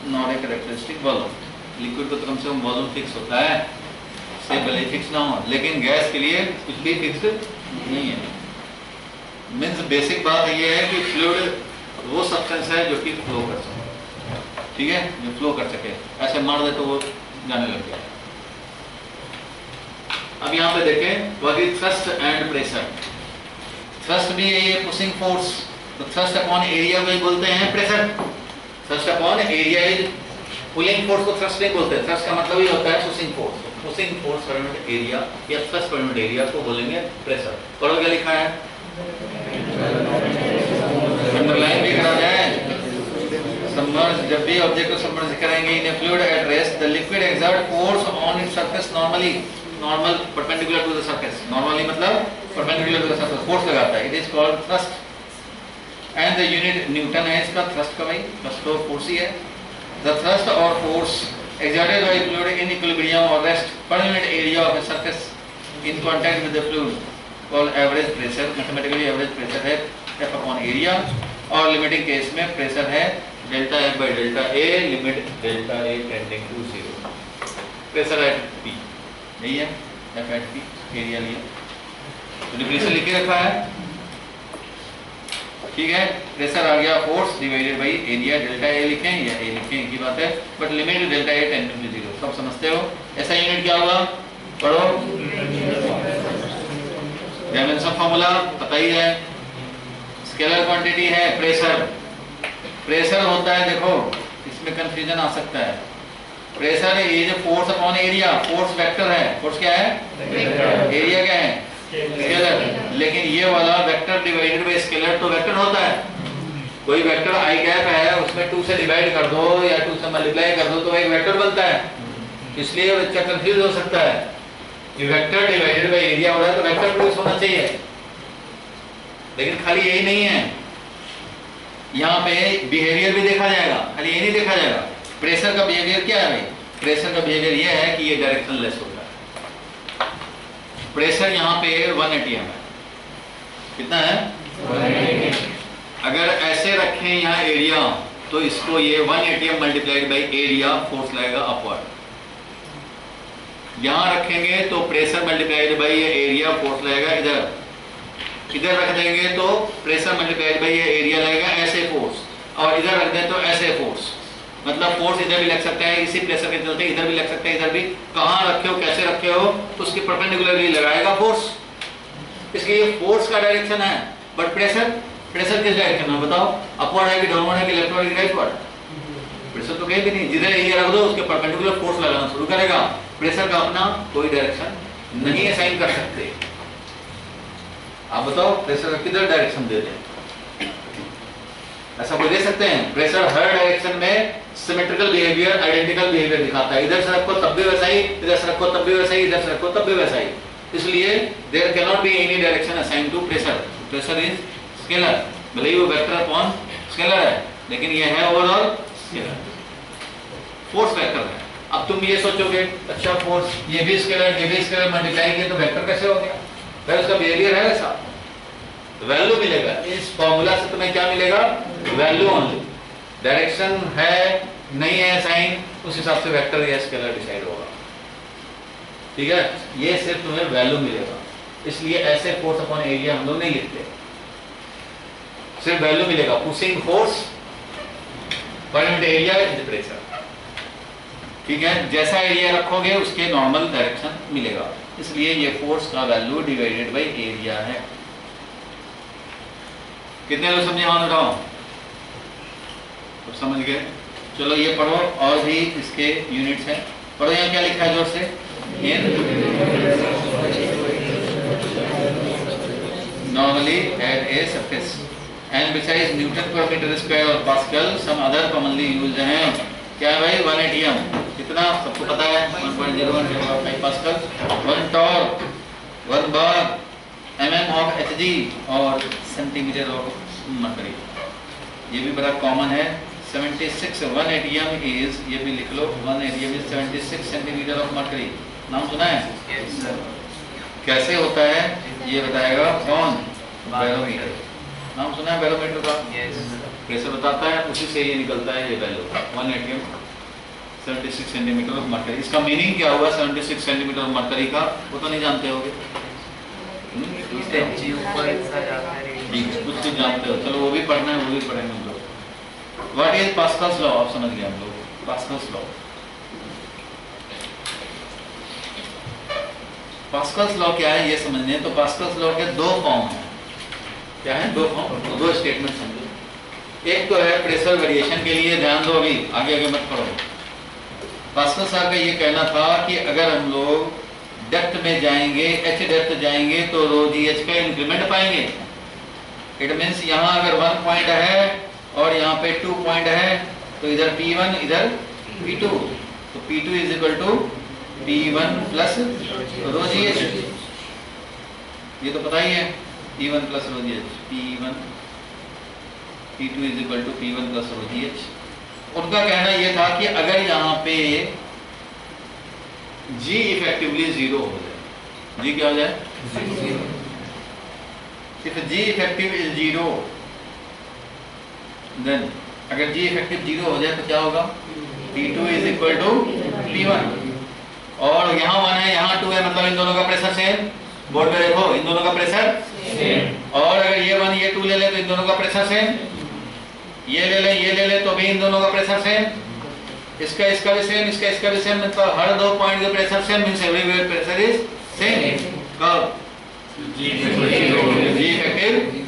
nor a characteristic volume. Liquid को तो कम से कम volume fix होता है, shape भले ही fix ना हो, लेकिन gas के लिए कुछ भी फिक्स नहीं है। मीन्स बेसिक बात ये है कि फ्लूइड वो सब्सटेंस है जो कि फ्लो कर सके, ठीक है, जो फ्लो कर सके। ऐसे मार दे तो वो जाने लग गया। अब यहाँ पे देखें what is thrust and pressure. Thrust भी है ये पुशिंग फोर्स, तो थ्रस्ट अपॉन एरिया को ही बोलते हैं pressure. Thrust upon area is pulling force को थ्रस्ट नहीं बोलते, थ्रस्ट का मतलब ही होता है pushing force. Pushing force per unit area या थ्रस्ट पर यूनिट एरिया को बोलेंगे प्रेशर। पढ़ो क्या लिखा है, अंडरलाइन भी करा जाए। सबमर्ज, जब भी ऑब्जेक्ट को सबमर्ज करेंगे in a fluid at rest the liquid exert force on its surface normally, normal perpendicular to the surface, normally मतलब perpendicular to the surface force लगाता है, it is called thrust and the unit newton है इसका। Thrust का भाई thrust तो force ही है। The thrust और force exerted by fluid in equilibrium or rest per unit area of a surface in contact with the fluid called average pressure। Mathematically average pressure है F upon area, और limiting case में pressure है delta F by delta A, limit delta A tending to 0। Pressure at P, यही है F eight P, area लिया तो differential लिख के रखा है, ठीक है। प्रेशर आ गया force divided by area, delta A लिखें या ए लिखें एक ही बात है, but limit delta A tending to 0, सब समझते हो। ऐसा यूनिट क्या होगा, पढ़ो, डायमेंशन फार्मूला पता ही है, स्केलर क्वांटिटी है प्रेशर। प्रेशर होता है, देखो इसमें कंफ्यूजन आ सकता है, pressure is force upon area, force vector है, फोर्स क्या है, एरिया क्या है, स्केलर। लेकिन ये वाला वेक्टर डिवाइडेड बाय स्केलर तो वेक्टर होता है, कोई वेक्टर आई कैप है उसमें 2 से डिवाइड कर दो या 2 से मल्टीप्लाई कर दो तो एक वेक्टर बनता है, इसलिए बच्चा कंफ्यूज हो सकता है कि वेक्टर डिवाइडेड बाय एरिया हो रहा है तो वेक्टर प्रोड्यूस होना चाहिए, लेकिन खाली यही नहीं है, यहाँ पे बिहेवियर भी देखा जाएगा, खाली ये नहीं देखा जाएगा। प्रेशर का बिहेवियर क्या है भाई, प्रेशर का बिहेवियर ये है कि ये डायरेक्शन लेस होता है। प्रेशर यहाँ पे 1 atm है, कितना है 1 अगर ऐसे रखें यहाँ एरिया तो इसको ये 1 atm multiplied by area force लगेगा अपवर्ड। यहाँ रखेंगे तो प्रेशर मल्टीप्लाइड बाई ये एरिया फोर्स लगेगा इधर, इधर रख देंगे तो प्रेशर मल्टीप्लाइड बाई ये एरिया लगेगा ऐसे फोर्स, और इधर रख दें तो ऐसे फोर्स, मतलब फोर्स इधर भी लग सकता है इसी प्रेशर के चलते, इधर भी लग सकता है इधर भी, कहाँ रखे हो कैसे रखे हो तो उसके परपेंडिकुलरली लगाएगा फोर्स, इसलिए फोर्स का डायरेक्शन है। बट प्रेशर, प्रेशर किस डायरेक्शन में बताओ, अपवर्ड है कि डाउनवर्ड है कि लेफ्टवर्ड है कि राइटवर्ड, प्रेशर तो कहीं भी नहीं, जिधर एरिया रख दो उसके परपेंडिकुलर फोर्स लगाना शुरू करेगा। प्रेशर का अपना कोई डायरेक्शन नहीं असाइन कर सकते। आप बताओ प्रेशर का किधर डायरेक्शन दे दें, ऐसा कोई दे सकते हैं? प्रेशर हर डायरेक्शन में सिमेट्रिकल बिहेवियर, आइडेंटिकल बिहेवियर दिखाता है, इधर से रखो तब भी वैसा ही, इधर से रखो तब भी वैसा ही, इधर से रखो तब भी वैसा ही, इसलिए there cannot be any direction assign to pressure. Pressure is scalar, भले ही वो वेक्टर अपॉन स्केलर है लेकिन ये है ओवरऑल स्केलर, फोर्स वेक्टर है। अब तुम ये सोचोगे अच्छा फोर्स ये भी स्केलर मल्टीप्लाई किया तो वेक्टर कैसे हो गया, भाई उसका बिहेवियर है वैसा, वैल्यू मिलेगा इस फॉर्मूला से, तुम्हें क्या मिलेगा, वैल्यू ओनली, डायरेक्शन है नहीं है साइन, उस हिसाब से वेक्टर या स्केलर डिसाइड होगा, ठीक है, ये सिर्फ तुम्हें वैल्यू मिलेगा, इसलिए ऐसे फोर्स अपॉन एरिया हम लोग नहीं लिखते, सिर्फ वैल्यू मिलेगा, pushing force per unit area is pressure, ठीक है, जैसा एरिया रखोगे उसके नॉर्मल डायरेक्शन मिलेगा, इसलिए ये फोर्स का वैल्यू डिवाइडेड बाई एरिया है। कितने लोग समझे, मान उठाओ, तो समझ गए, चलो ये पढ़ो, और भी इसके यूनिट्स हैं, पढ़ो। यहाँ क्या लिखा है जोर से? Normally at a surface and besides newton per metre square और pascal some other commonly used हैं। क्या है भाई? 1 एटीएम, कितना सबको पता है? 1.01 pascal, 1 torque, 1 bar, mm of Hg और सेंटीमीटर ऑफ मर्करी। ये भी बड़ा कॉमन है। 76 1 एटीएम इज, ये भी लिख लो, 1 ATM is 76 centimetre of mercury. नाम सुना है? Yes, sir. कैसे होता है ये बताएगा कौन? बैरोमीटर। नाम सुना है बैरोमीटर का? Yes, sir. कैसे बताता है? उसी से ये निकलता है ये value 1 ATM 76 centimetre of mercury. इसका मीनिंग क्या हुआ 76 सेंटीमीटर ऑफ मर्करी का? वो तो नहीं जानते होगे। इससे जी ऊपर इतना जाता है reading. ठीक है, कुछ तो जानते हो, चलो वो भी पढ़ना है, वो भी पढ़ेंगे हम लोग। What is Pascal's law? आप समझ गए हम लोग पास्कल्स लॉ। पास्कल्स लॉ क्या है ये समझने हैं, तो पास्कल्स लॉ के दो फॉर्म हैं। क्या है? दो फॉर्म, दो स्टेटमेंट समझो। एक तो है प्रेशर वेरिएशन के लिए, ध्यान दो, अभी आगे आगे मत पढ़ो। पास्कल साहब का ये कहना था कि अगर हम लोग डेप्थ में जाएंगे, एच डेप्थ जाएंगे, तो रो जी एच का इंक्रीमेंट पाएंगे। इट मीन्स यहाँ अगर 1 पॉइंट है और यहाँ पे 2 पॉइंट है, तो इधर P1 इधर P2, तो P2 is equal to P1 plus rho g h. ये तो पता ही है, P1 plus rho g h, P2 is equal to P1 plus rho g h. उनका कहना यह था कि अगर यहाँ पे G इफेक्टिवली 0 हो जाए, G क्या हो जाए? If G effective is 0, then अगर G effective 0 हो जाए तो क्या होगा? P2 is equal to P1, और यहाँ 1 है यहाँ 2 है, मतलब इन दोनों का प्रेशर सेम। बोर्ड पे देखो, इन दोनों का प्रेशर सेम। और अगर ये 1 ये 2 ले ले तो इन दोनों का प्रेशर सेम। ये ले ले ये ले ले तो भी इन दोनों का प्रेशर सेम। इसका भी सेम, इसका भी सेम, मतलब हर 2 पॉइंट के pressure same, means everywhere pressure is same. कब G इफेक्टिव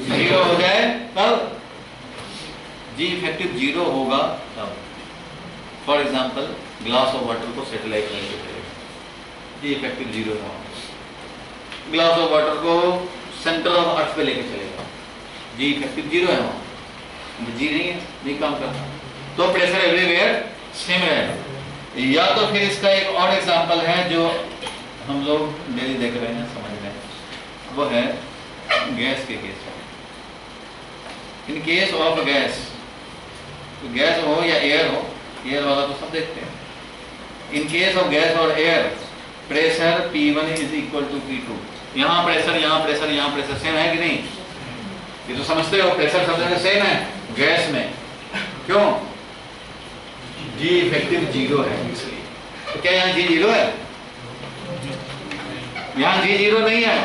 0 हो जाए तब, G इफेक्टिव 0 होगा तब। For example glass of water को सेटेलाइट में लेके G इफेक्टिव 0 है, ग्लास ऑफ वाटर को सेंटर ऑफ अर्थ पे लेके चलेगा, G इफेक्टिव 0 है वहाँ, G नहीं है, नहीं काम करता, तो प्रेशर एवरीवेयर सेम रहेगा। या तो फिर इसका एक और एग्जांपल है जो हम लोग डेली देख रहे हैं, समझ रहे हैं, वो है गैस के केस में। इन केस ऑफ गैस, तो गैस हो या एयर हो, एयर वाला तो सब देखते हैं। इन केस ऑफ गैस और air, pressure P1 is equal to P2। यहाँ प्रेशर यहाँ प्रेशर यहाँ प्रेशर सेम है कि नहीं? ये तो समझते हो, प्रेशर सब जगह सेम है गैस में। क्यों? G इफेक्टिव 0 है इसलिए। तो क्या यहाँ G 0 है? यहाँ G 0 नहीं है,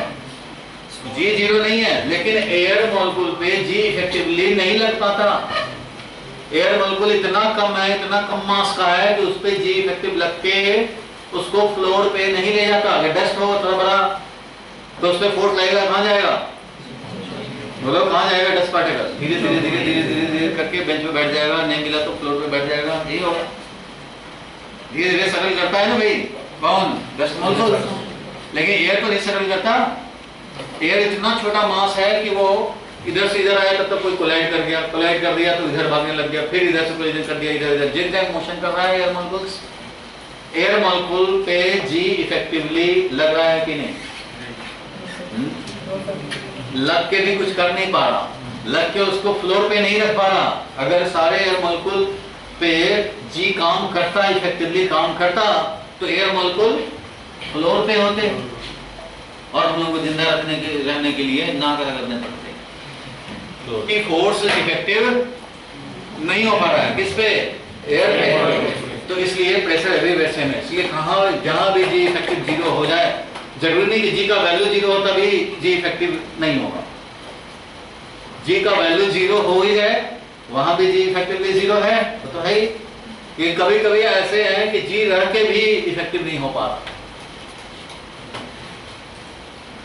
G 0 नहीं है, लेकिन एयर मॉलिक्यूल पे G इफेक्टिवली नहीं लग पाता। एयर मॉलिक्यूल इतना कम है, इतना कम मास का है कि उस पे G इफेक्टिव लग के उसको फ्लोर पे नहीं ले जाता। अगर डस्ट हो थोड़ा बड़ा तो उस पे फोर्स लगेगा, कहाँ जाएगा? बोलो कहाँ जाएगा? डस्ट पार्टिकल धीरे धीरे धीरे धीरे धीरे धीरे करके बेंच पे बैठ जाएगा, नहीं मिला तो फ्लोर पे बैठ जाएगा। यही होगा, धीरे धीरे सर्कल करता है ना भाई, कौन? Dust molecule. लेकिन एयर तो नहीं सर्कल करता। एयर इतना छोटा मास है कि वो इधर से इधर आया तब कोई कोलाइड कर गया, कोलाइड कर दिया तो इधर भागने लग गया, फिर इधर से कोलाइड कर दिया, इधर इधर जिग-जैग मोशन कर रहा है एयर मॉलिक्यूल्स। एयर मॉलिक्यूल पे G इफेक्टिवली लग रहा है कि नहीं? लग के भी कुछ कर नहीं पा रहा, लग के उसको फ्लोर पे नहीं रख पा रहा। अगर सारे एयर मॉलिक्यूल पे G काम करता, इफेक्टिवली काम करता, तो एयर मॉलिक्यूल फ्लोर पे होते और हम लोगों को जिंदा रहने के लिए ना करने पड़ते। कि फोर्स इफेक्टिव नहीं हो पा रहा है किस पे? एयर पे। तो इसलिए प्रेशर एवरीवेयर सेम है। इसलिए कहाँ जहां भी G इफेक्टिव 0 हो जाए, जरूरी नहीं कि G का वैल्यू 0 हो तभी G इफेक्टिव नहीं होगा। G का वैल्यू 0 हो ही जाए, वहां भी G इफेक्टिवली 0 है, तो है ही। ये कभी कभी ऐसे हैं कि G रह के भी इफेक्टिव नहीं हो पा रहा,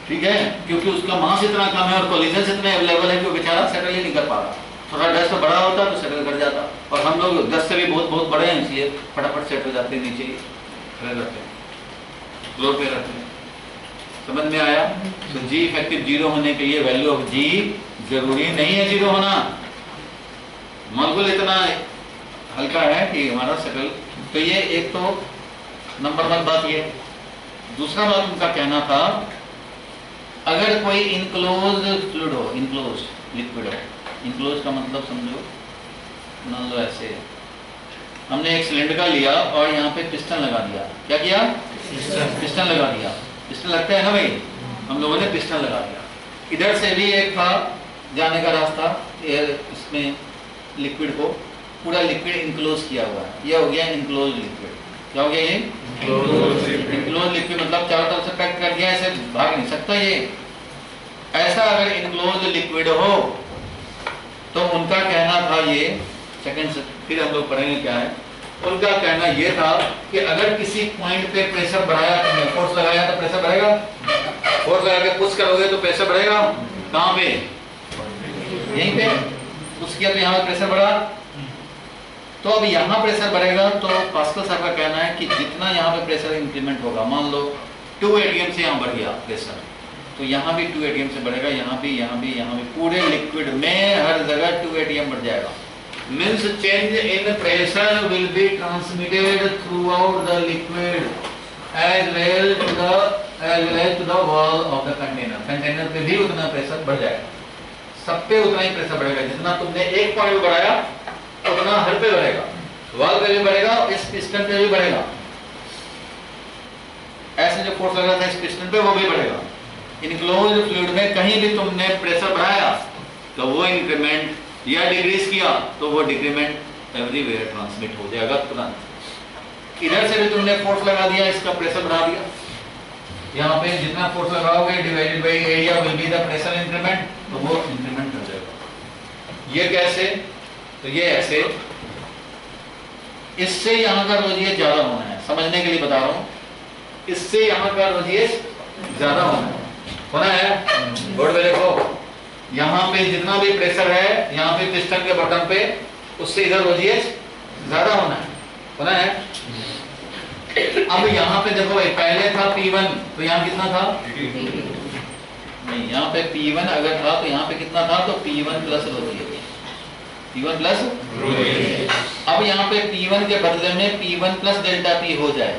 ठीक है, क्योंकि उसका मास इतना कम है और कोलिजन इतने अवेलेबल है कि वो बेचारा सेटल ही नहीं कर पा रहा। थोड़ा डस्ट बड़ा होता तो सेटल कर जाता। और हम लोग 10 से भी बहुत बहुत बड़े हैं, इसलिए फटाफट सेट हो जाते हैं, नीचे ही खड़े रहते हैं, फ्लोर पे रहते हैं। समझ में आया? तो जी इफेक्टिव 0 होने के लिए वैल्यू ऑफ जी जरूरी नहीं है 0 होना, मॉलिक्यूल इतना हल्का है कि हमारा सकल। तो ये एक तो नंबर 1 बात ये। दूसरा बात उनका कहना था, अगर कोई इनक्लोज फ्लूइड हो, इनक्लोज लिक्विड हो, इनक्लोज का मतलब समझो, मान लो ऐसे हमने एक सिलेंडर का लिया और यहाँ पे पिस्टन लगा दिया। क्या किया? पिस्टन लगा दिया। पिस्टन लगता है ना भाई, हम लोगों ने पिस्टन लगा दिया। इधर से भी एक था जाने का रास्ता, इसमें लिक्विड को पूरा लिक्विड इनक्लोज किया हुआ है, ये हो गया इनक्लोज लिक्विड। क्या हो गया ये? इनक्लोज लिक्विड मतलब चारों तरफ से पैक कर दिया, ऐसे भाग नहीं सकता ये। ऐसा अगर इनक्लोज लिक्विड हो तो उनका कहना था, ये सेकंड से फिर हम लोग पढ़ेंगे क्या है। उनका कहना ये था कि अगर किसी पॉइंट पे प्रेशर बढ़ाया, तुमने फोर्स लगाया तो प्रेशर बढ़ेगा, फोर्स लगा के पुश करोगे तो प्रेशर बढ़ेगा। कहाँ पे? यहीं पे पुश किया तो यहाँ पे प्रेशर बढ़ा। तो अब यहाँ प्रेशर बढ़ेगा, तो पास्कल साहब का कहना है कि जितना यहाँ पे प्रेशर इंक्रीमेंट होगा, मान लो 2 atm से यहाँ बढ़ गया प्रेशर, तो यहाँ भी 2 atm से बढ़ेगा, यहाँ भी, यहाँ भी, यहाँ भी, पूरे लिक्विड में हर जगह 2 atm बढ़ जाएगा। Means change in pressure will be transmitted throughout the liquid as well to the wall of the container. Container पे भी उतना प्रेशर बढ़ जाएगा, सब पे उतना ही प्रेशर बढ़ेगा। जितना तुमने एक पॉइंट पे बढ़ाया उतना हर पे बढ़ेगा, वॉल पे भी बढ़ेगा, इस पिस्टन पे भी बढ़ेगा। ऐसे जो फोर्स लगा था इस पिस्टन पे वो भी बढ़ेगा। इनक्लोज्ड फ्लूइड में कहीं भी तुमने प्रेशर बढ़ाया तो वो इंक्रीमेंट या डिक्रीज किया तो वो डिक्रीमेंट एवरीवेयर ट्रांसमिट हो जाएगा तुरंत। इधर से भी तुमने फोर्स लगा दिया, इसका प्रेशर बढ़ा दिया, यहाँ पे जितना फोर्स लगाओगे divided by area will be the pressure increment, तो वो इंक्रीमेंट हो जाएगा। ये कैसे? तो ये ऐसे, इससे यहाँ का रोजियस ज्यादा होना है, समझने के लिए बता रहा हूँ। इससे यहाँ का रोजियस ज्यादा होना है। बोर्ड पे देखो, यहाँ पे जितना भी प्रेशर है यहाँ पे पिस्टन के बटन पे, उससे इधर रोजियस ज्यादा होना है। अब यहाँ पे देखो, पहले था P1, तो यहाँ कितना था? नहीं, यहाँ पे P1 अगर था तो यहाँ पे कितना था? तो P1 प्लस रोजियस, P1 प्लस रोजियस। अब यहाँ पे P1 के बदले में P1 प्लस डेल्टा P हो जाए,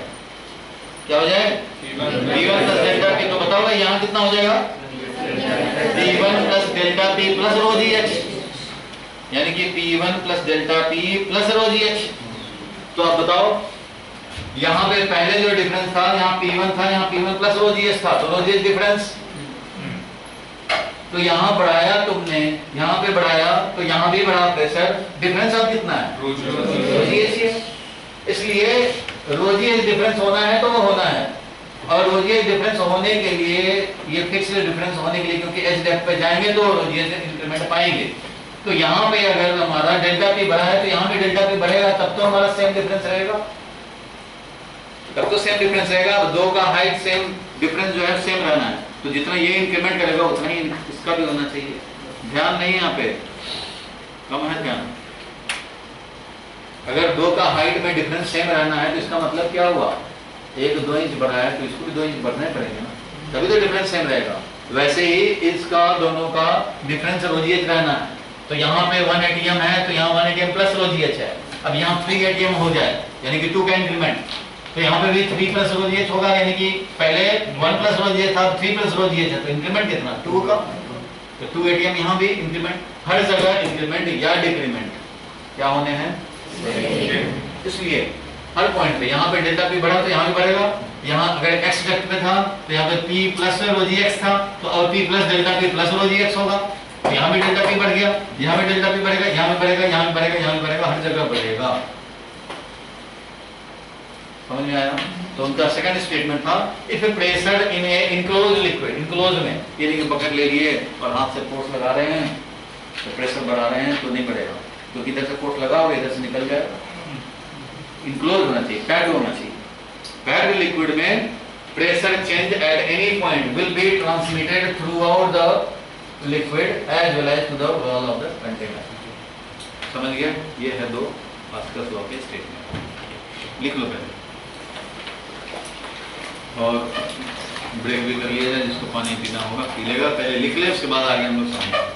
क्या हो जाए? P1 plus delta P। तो बताओ भाई यहाँ कितना हो जाएगा? P1 plus delta P plus rho g H, यानी कि P1 plus delta P plus rho g h. तो आप बताओ, यहाँ पे पहले जो डिफरेंस था, यहाँ P1 था, यहाँ P1 plus rho g H था, तो रो जी एच डिफरेंस। तो यहाँ बढ़ाया तुमने, यहाँ पे बढ़ाया तो यहाँ भी बढ़ा प्रेशर, डिफरेंस अब कितना है? रो जी एच है। इसलिए रो जी एच डिफरेंस होना है तो वो होना है, और रोजियस डिफरेंस होने के लिए, ये फिक्स्ड डिफरेंस होने के लिए, क्योंकि एच डेप्थ पे जाएंगे तो रोजियस इंक्रीमेंट पाएंगे। तो यहाँ पे अगर हमारा डेल्टा पी बढ़ा है तो यहाँ भी डेल्टा पी बढ़ेगा, तब तो हमारा सेम डिफरेंस रहेगा, तब तो सेम डिफरेंस रहेगा। अब दो का हाइट सेम, डिफरेंस जो है सेम रहना है, तो जितना ये इंक्रीमेंट करेगा उतना ही इसका भी होना चाहिए। ध्यान नहीं यहाँ पे, कम है ध्यान। अगर दो का हाइट में डिफरेंस सेम रहना है तो इसका मतलब क्या हुआ? 1-2 इंच बढ़ा है तो इसको भी 2 इंच बढ़ना ही पड़ेगा ना, तभी तो डिफरेंस सेम रहेगा। वैसे ही इसका दोनों का डिफरेंस रोजियस रहना है, तो यहाँ पे 1 atm है तो यहाँ 1 atm प्लस रोजियस है। अब यहाँ 3 atm हो जाए, यानी कि 2 का इंक्रीमेंट, तो यहाँ पे भी 3 प्लस रोजियस होगा, यानी कि पहले 1 प्लस रोजियस था, 3 प्लस रोजियस है, तो इंक्रीमेंट कितना? 2 का। तो 2 atm यहाँ भी इंक्रीमेंट, हर जगह इंक्रीमेंट या डिक्रीमेंट क्या होने हैं? इसलिए हर पॉइंट पे, यहाँ पे डेल्टा पी बढ़ा तो यहाँ भी बढ़ेगा। यहाँ अगर एक्स डेप्थ पे था तो यहाँ पे पी प्लस रोजी एक्स था, तो अब P plus delta P plus रोजी एक्स होगा, तो यहाँ भी डेल्टा पी बढ़ गया, यहाँ भी डेल्टा पी बढ़ेगा, यहाँ भी बढ़ेगा, यहाँ भी बढ़ेगा, यहाँ भी बढ़ेगा, हर जगह बढ़ेगा। समझ में आया? तो उनका सेकंड स्टेटमेंट था, if pressure in A enclose liquid, enclose में यानी कि पकड़ ले लिए और हाथ से फोर्स लगा रहे हैं तो प्रेशर बढ़ा रहे हैं तो नहीं बढ़ेगा, क्योंकि इधर से फोर्स लगाओ इधर से निकल जाएगा। इनक्लोज होना चाहिए, पैक्ड होना चाहिए। पैक्ड लिक्विड में pressure change at any point will be transmitted throughout the liquid as well as to the wall of the container. समझ गए? ये है दो पास्कल्स लॉ के स्टेटमेंट, लिख लो पहले और ब्रेक भी कर लिया जाए, जिसको पानी पीना होगा पी लेगा, पहले लिख ले, उसके बाद आगे हम लोग समझेंगे।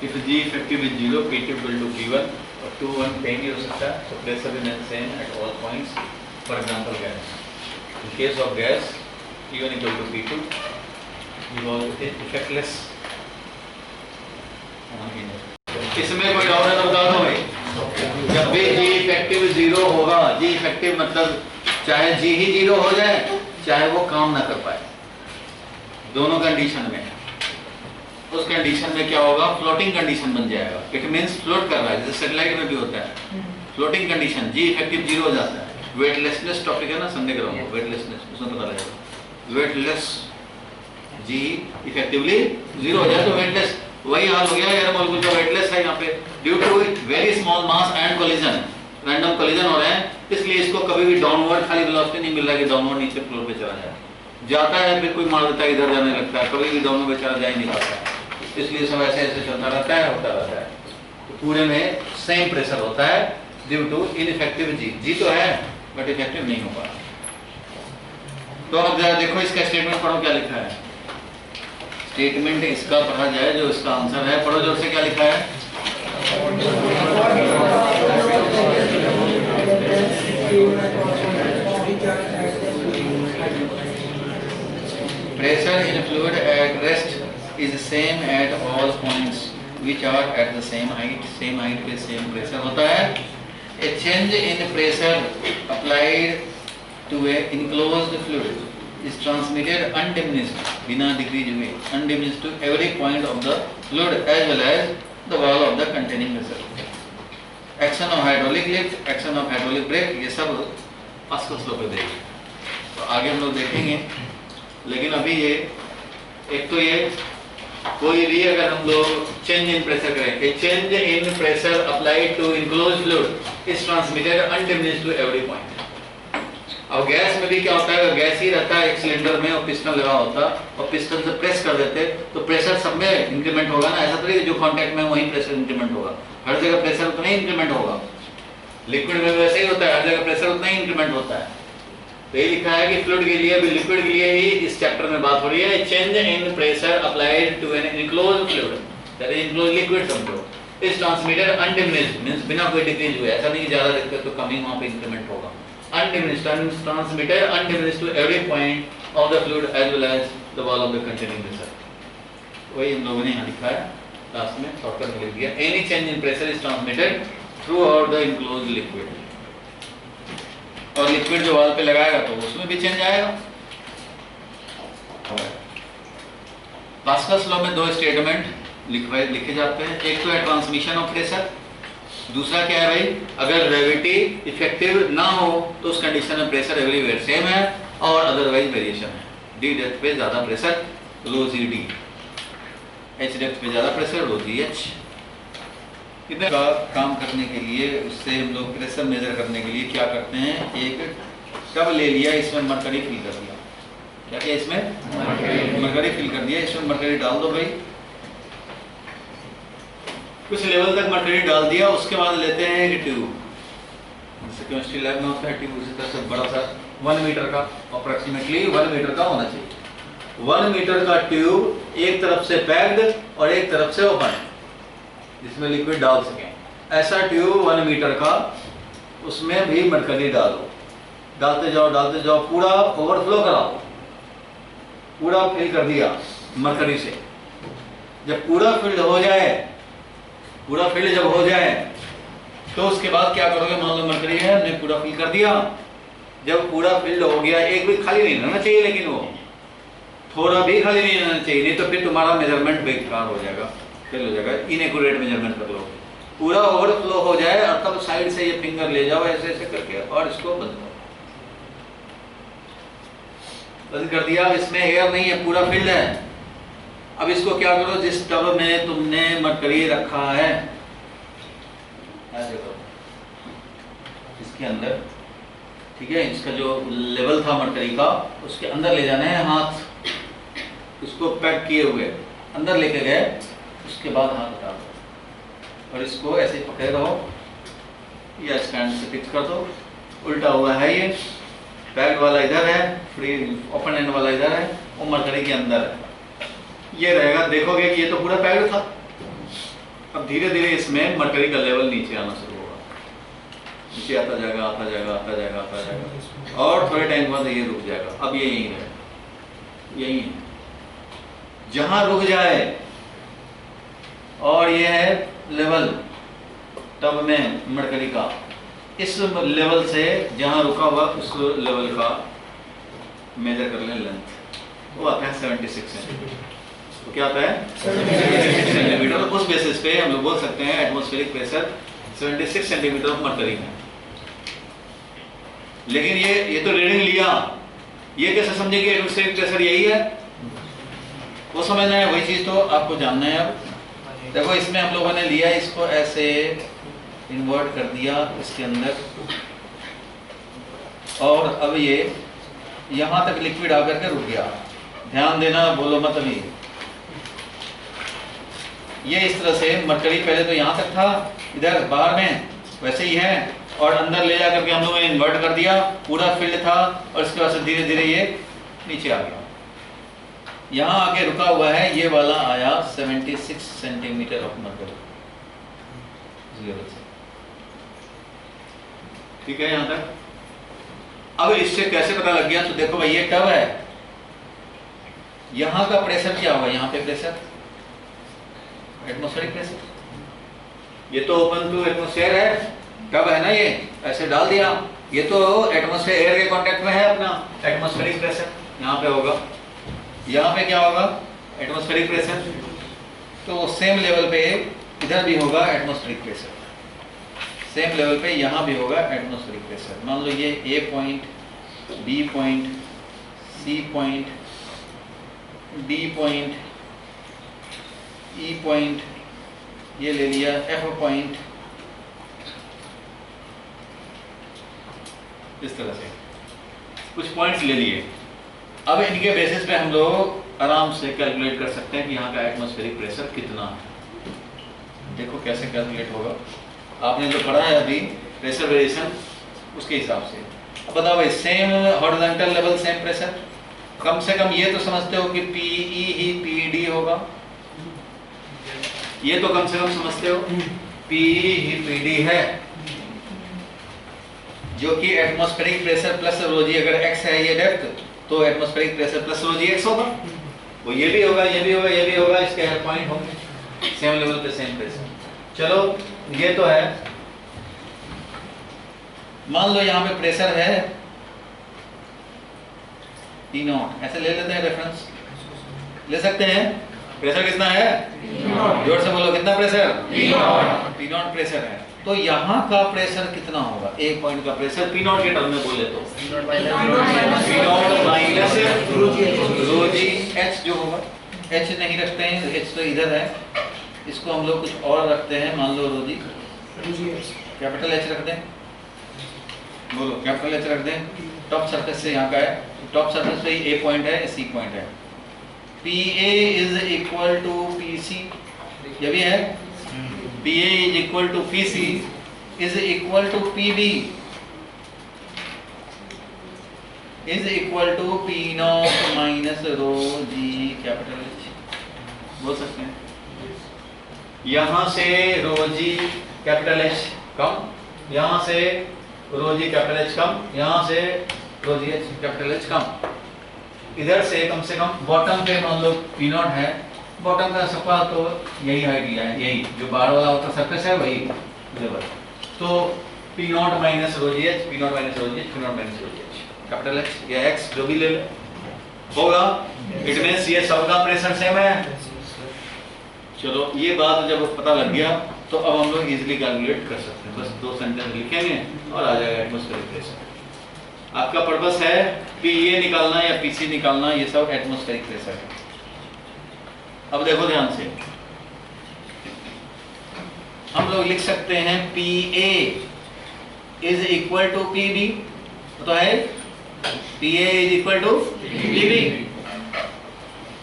If G effective is 0, P2 equal to P1 और 2 1 कहीं भी हो सकता है, so pressure remains same at all points. For example, gas. In case of gas, P1 equal to P2, because it is effectless. इसमें कोई डाउट है तो बता दो भाई। जब भी G effective 0 होगा, G effective मतलब चाहे G ही 0 हो जाए, चाहे वो काम ना कर पाए, दोनों कंडीशन में, उस कंडीशन में क्या होगा, फ्लोटिंग कंडीशन बन जाएगा। इट मींस फ्लोट कर रहा है, जैसे सैटेलाइट में भी होता है फ्लोटिंग कंडीशन। जी इफेक्टिव 0 हो जाता है। वेटलेसनेस टॉपिक है ना संडे के रहा, वेटलेसनेस उसमें पता लगेगा। वेटलेस जी इफेक्टिवली 0 हो जाए तो वेटलेस, वही हाल हो गया एयर मॉलिक्यूल का, वेटलेस है यहाँ पे due to very small mass and collision, random collision हो रहे हैं, इसलिए इसको कभी भी डाउनवर्ड खाली वेलोसिटी नहीं मिल रहा है कि डाउनवर्ड नीचे फ्लोर पे चला जाए, जाता है फिर कोई मार देता है, इधर जाने लगता है, कभी भी डाउनवर्ड बेचारा जा ही नहीं पाता है, इसलिए सब ऐसे ऐसे चलता रहता है, होता रहता है। तो पूरे में सेम प्रेशर होता है ड्यू टू इनइफेक्टिव जी। जी तो है बट इफेक्टिव नहीं हो पा। तो अब जरा देखो इसका स्टेटमेंट पढ़ो, क्या लिखा है। स्टेटमेंट इसका पढ़ा जाए, जो इसका आंसर है, पढ़ो जोर से, क्या लिखा है। Pressure in fluid at rest is the same at all points which are at the same height पे same pressure होता है। A change in pressure applied to a enclosed fluid is transmitted undiminished, बिना decrease हुए, undiminished to every point of the fluid as well as the wall of the containing vessel. Action of hydraulic lift, action of hydraulic brake, ये सब Pascal's law पे देखेंगे, तो आगे हम लोग देखेंगे। लेकिन अभी ये एक तो ये कोई भी अगर हम लोग चेंज इन प्रेशर करें, change in pressure applied to enclosed fluid is transmitted undiminished to every point. अब गैस में भी क्या होता है, गैस ही रहता है एक सिलेंडर में और पिस्टन लगा होता और पिस्टन से प्रेस कर देते तो प्रेशर सब में इंक्रीमेंट होगा ना, ऐसा थोड़ी जो कांटेक्ट में वही प्रेशर इंक्रीमेंट होगा, हर जगह प्रेशर उतना ही इंक्रीमेंट होगा। लिक्विड में वैसे ही होता है, हर जगह प्रेशर उतना ही इंक्रीमेंट होता है। तो ये लिखा है कि फ्लूइड के लिए भी, लिक्विड के लिए ही इस चैप्टर में बात हो रही है। Change in pressure applied to an enclosed fluid, that is enclosed liquid समझो, इज ट्रांसमिटेड अनडिमिनिश्ड, मींस बिना कोई डिक्रीज हुए, ऐसा नहीं ज्यादा दिक्कत तो कमी वहां पे इंक्रीमेंट होगा। Undiminished, transmitted undiminished to every point of the fluid as well as the wall of the containing vessel. वही हम लोगों ने यहाँ लिखा है, लास्ट में शॉर्टकट में लिख दिया। Any change in pressure is transmitted throughout the enclosed liquid, और लिक्विड जो वॉल पे लगाएगा तो उसमें भी चेंज आएगा। पास्कल्स लॉ में दो स्टेटमेंट लिखे जाते हैं, एक तो है ट्रांसमिशन ऑफ प्रेशर दूसरा क्या है भाई, अगर ग्रेविटी इफेक्टिव ना हो तो उस कंडीशन में प्रेशर एवरीवेयर सेम है और अदरवाइज वेरिएशन है। डी डेप्थ पे ज़्यादा pressure low G D, H depth पे ज़्यादा प्रेशर लो जी एच। इधर का काम करने के लिए उससे हम लोग प्रेशर मेजर करने के लिए क्या करते हैं, एक टब ले लिया, इसमें मरकरी फिल कर दिया। क्या किया इसमें मरकरी फिल कर दिया, इसमें मरकरी डाल दो भाई, कुछ लेवल तक मरकरी डाल दिया। उसके बाद लेते हैं एक ट्यूब, जैसे केमिस्ट्री लैब में होता है ट्यूब, उसी तरह से बड़ा सा 1 मीटर का, अप्रोक्सीमेटली 1 मीटर का होना चाहिए। 1 मीटर का ट्यूब एक तरफ से पैक्ड और एक तरफ से ओपन, जिसमें लिक्विड डाल सकें। ऐसा ट्यूब 1 मीटर का, उसमें भी मरकरी डालो, डालते जाओ, पूरा ओवरफ्लो कराओ, पूरा फिल कर दिया मरकरी से। जब पूरा फिल्ड हो जाए, पूरा फिल्ड जब हो जाए तो उसके बाद क्या करोगे, मान लो मरकरी है, हमने पूरा फिल कर दिया। जब पूरा फिल्ड हो गया, एक भी खाली नहीं रहना चाहिए, लेकिन वो थोड़ा भी खाली नहीं रहना चाहिए, नहीं तो फिर तुम्हारा मेजरमेंट बेकार हो जाएगा, फेल हो जाएगा, इनएक्यूरेट मेजरमेंट कर लो। पूरा ओवरफ्लो हो जाए और तब साइड से ये फिंगर ले जाओ ऐसे ऐसे करके और इसको बंद करो, बंद कर दिया। इसमें एयर नहीं है, पूरा फिल्ड है। अब इसको क्या करो, जिस टब में तुमने मरकरी रखा है, ऐसे करो इसके अंदर, ठीक है, इसका जो लेवल था मरकरी का उसके अंदर ले जाना है हाथ, उसको पैक किए हुए अंदर लेके गए, उसके बाद हाथ हटा दो और इसको ऐसे पकड़े रहो या स्टैंड से फिक्स कर दो। उल्टा हुआ है ये, पैक्ड वाला इधर है, फ्री ओपन एंड वाला इधर है, वो मरकरी के अंदर है, ये रहेगा। देखोगे कि ये तो पूरा पैक्ड था। अब धीरे धीरे इसमें मरकरी का लेवल नीचे आना शुरू होगा, नीचे आता जाएगा, आता जाएगा, आता जाएगा, आता जाएगा, और थोड़े टाइम बाद ये रुक जाएगा। अब ये यहीं है, यहीं है, जहां रुक जाए, और ये है लेवल टब में मरकरी का, इस लेवल से जहां रुका हुआ उस लेवल का मेजर कर लें लेंथ, वो आता है 76 सेंटीमीटर। तो क्या आता है 76 सेंटीमीटर। उस बेसिस पे हम लोग बोल सकते हैं atmospheric pressure 76 centimetre of mercury है। लेकिन ये तो रीडिंग लिया, ये कैसे समझे कि एटमॉस्फेरिक प्रेशर यही है, वो समझना है, वही चीज तो आपको जानना है। अब देखो इसमें हम लोगों ने लिया, इसको ऐसे इन्वर्ट कर दिया इसके अंदर, और अब ये यहां तक लिक्विड आकर के रुक गया। ध्यान देना, बोलो मत अभी। ये इस तरह से मरकरी पहले तो यहां तक था, इधर बाहर में वैसे ही है, और अंदर ले जाकर के हम लोगों ने इन्वर्ट कर दिया, पूरा फील्ड था, और इसके बाद से धीरे धीरे ये नीचे आ गया, यहां आके रुका हुआ है। ये वाला आया 76 सेंटीमीटर ऑफ मरकरी, ठीक है यहां तक। अब इससे कैसे पता लग गया, तो देखो भाई ये टब है, यहां का प्रेशर क्या होगा, यहां पे प्रेशर एटमॉस्फेरिक प्रेशर, ये तो ओपन टू एटमॉस्फेयर है, टब है ना, ये ऐसे डाल दिया, ये तो एटमॉस्फेयर एयर के कांटेक्ट में है अपना, एटमॉस्फेरिक प्रेशर यहाँ पे होगा, यहाँ पे क्या होगा एटमॉस्फेरिक प्रेशर, तो सेम लेवल पे इधर भी होगा एटमॉस्फेरिक प्रेशर, सेम लेवल पे यहाँ भी होगा एटमॉस्फेरिक प्रेशर। मान लो ये A point, B point, C point, D point, E point, ये ले लिया एफ पॉइंट, इस तरह से कुछ पॉइंट्स ले लिए। अब इनके बेसिस पे हम लोग आराम से कैलकुलेट कर सकते हैं कि यहाँ का एटमॉस्फेरिक प्रेशर कितना है। देखो कैसे कैलकुलेट होगा, आपने जो पढ़ा है अभी प्रेशर वेरिएशन, उसके हिसाब से। अब बताओ भाई, same horizontal level same pressure, कम से कम ये तो समझते हो कि पीई ही पीडी होगा, ये तो कम से कम समझते हो पीई ही पीडी है, जो कि एटमॉस्फेरिक प्रेशर प्लस रो जी, अगर एक्स है ये डेप्थ, तो atmospheric pressure plus rho g x होगा, वो ये भी होगा, ये भी होगा, ये भी होगा, इसके हर पॉइंट होंगे सेम लेवल पे सेम प्रेशर। चलो ये तो है, मान लो यहाँ पे प्रेशर है P नॉट, ऐसे ले लेते हैं रेफरेंस, ले सकते हैं। प्रेशर कितना है? जोर से बोलो, कितना प्रेशर? P नॉट प्रेशर है। तो यहाँ का प्रेशर कितना होगा? एक पॉइंट का प्रेशर पी नॉट के टर्म में बोले तो P naught minus rho g H जो होगा। एच नहीं रखते हैं, एच तो इधर है, इसको हम लोग कुछ और रखते हैं, मान लो रो जी कैपिटल एच रख दें, बोलो कैपिटल एच रख दें। टॉप सरफेस से यहाँ का है, टॉप सरफेस पे ही ए पॉइंट है, सी पॉइंट है। P A is equal to P C, ये भी है। P A is equal to P C is equal to P B is equal to P naught minus rho g capital H. बोल सकते हैं यहाँ से रो g capital H कम, यहाँ से रो जी कैपिटल एच कम, यहाँ से रो जी एच कैपिटल एच कम। इधर से कम बॉटम पे मान लो पी नॉट है, बॉटम का सबका तो यही हाइट लिया है, यही जो बाहर वाला होता सरफेस है वही लेवल। तो P naught minus rho g h, P naught minus rho g h, P naught minus rho g H capital H या एक्स जो भी ले ले होगा। इट मींस ये सबका प्रेशर सेम है। चलो ये बात जब पता लग गया तो अब हम लोग इजीली कैलकुलेट कर सकते हैं। बस 2 सेंटेंस लिखेंगे और आ जाएगा एटमॉस्फेरिक प्रेशर। आपका पर्पस है पी ए निकालना या पी सी निकालना, ये सब एटमॉस्फेरिक प्रेशर है। अब देखो ध्यान से, हम लोग लिख सकते हैं P A is equal to P B, तो है P A is equal to P B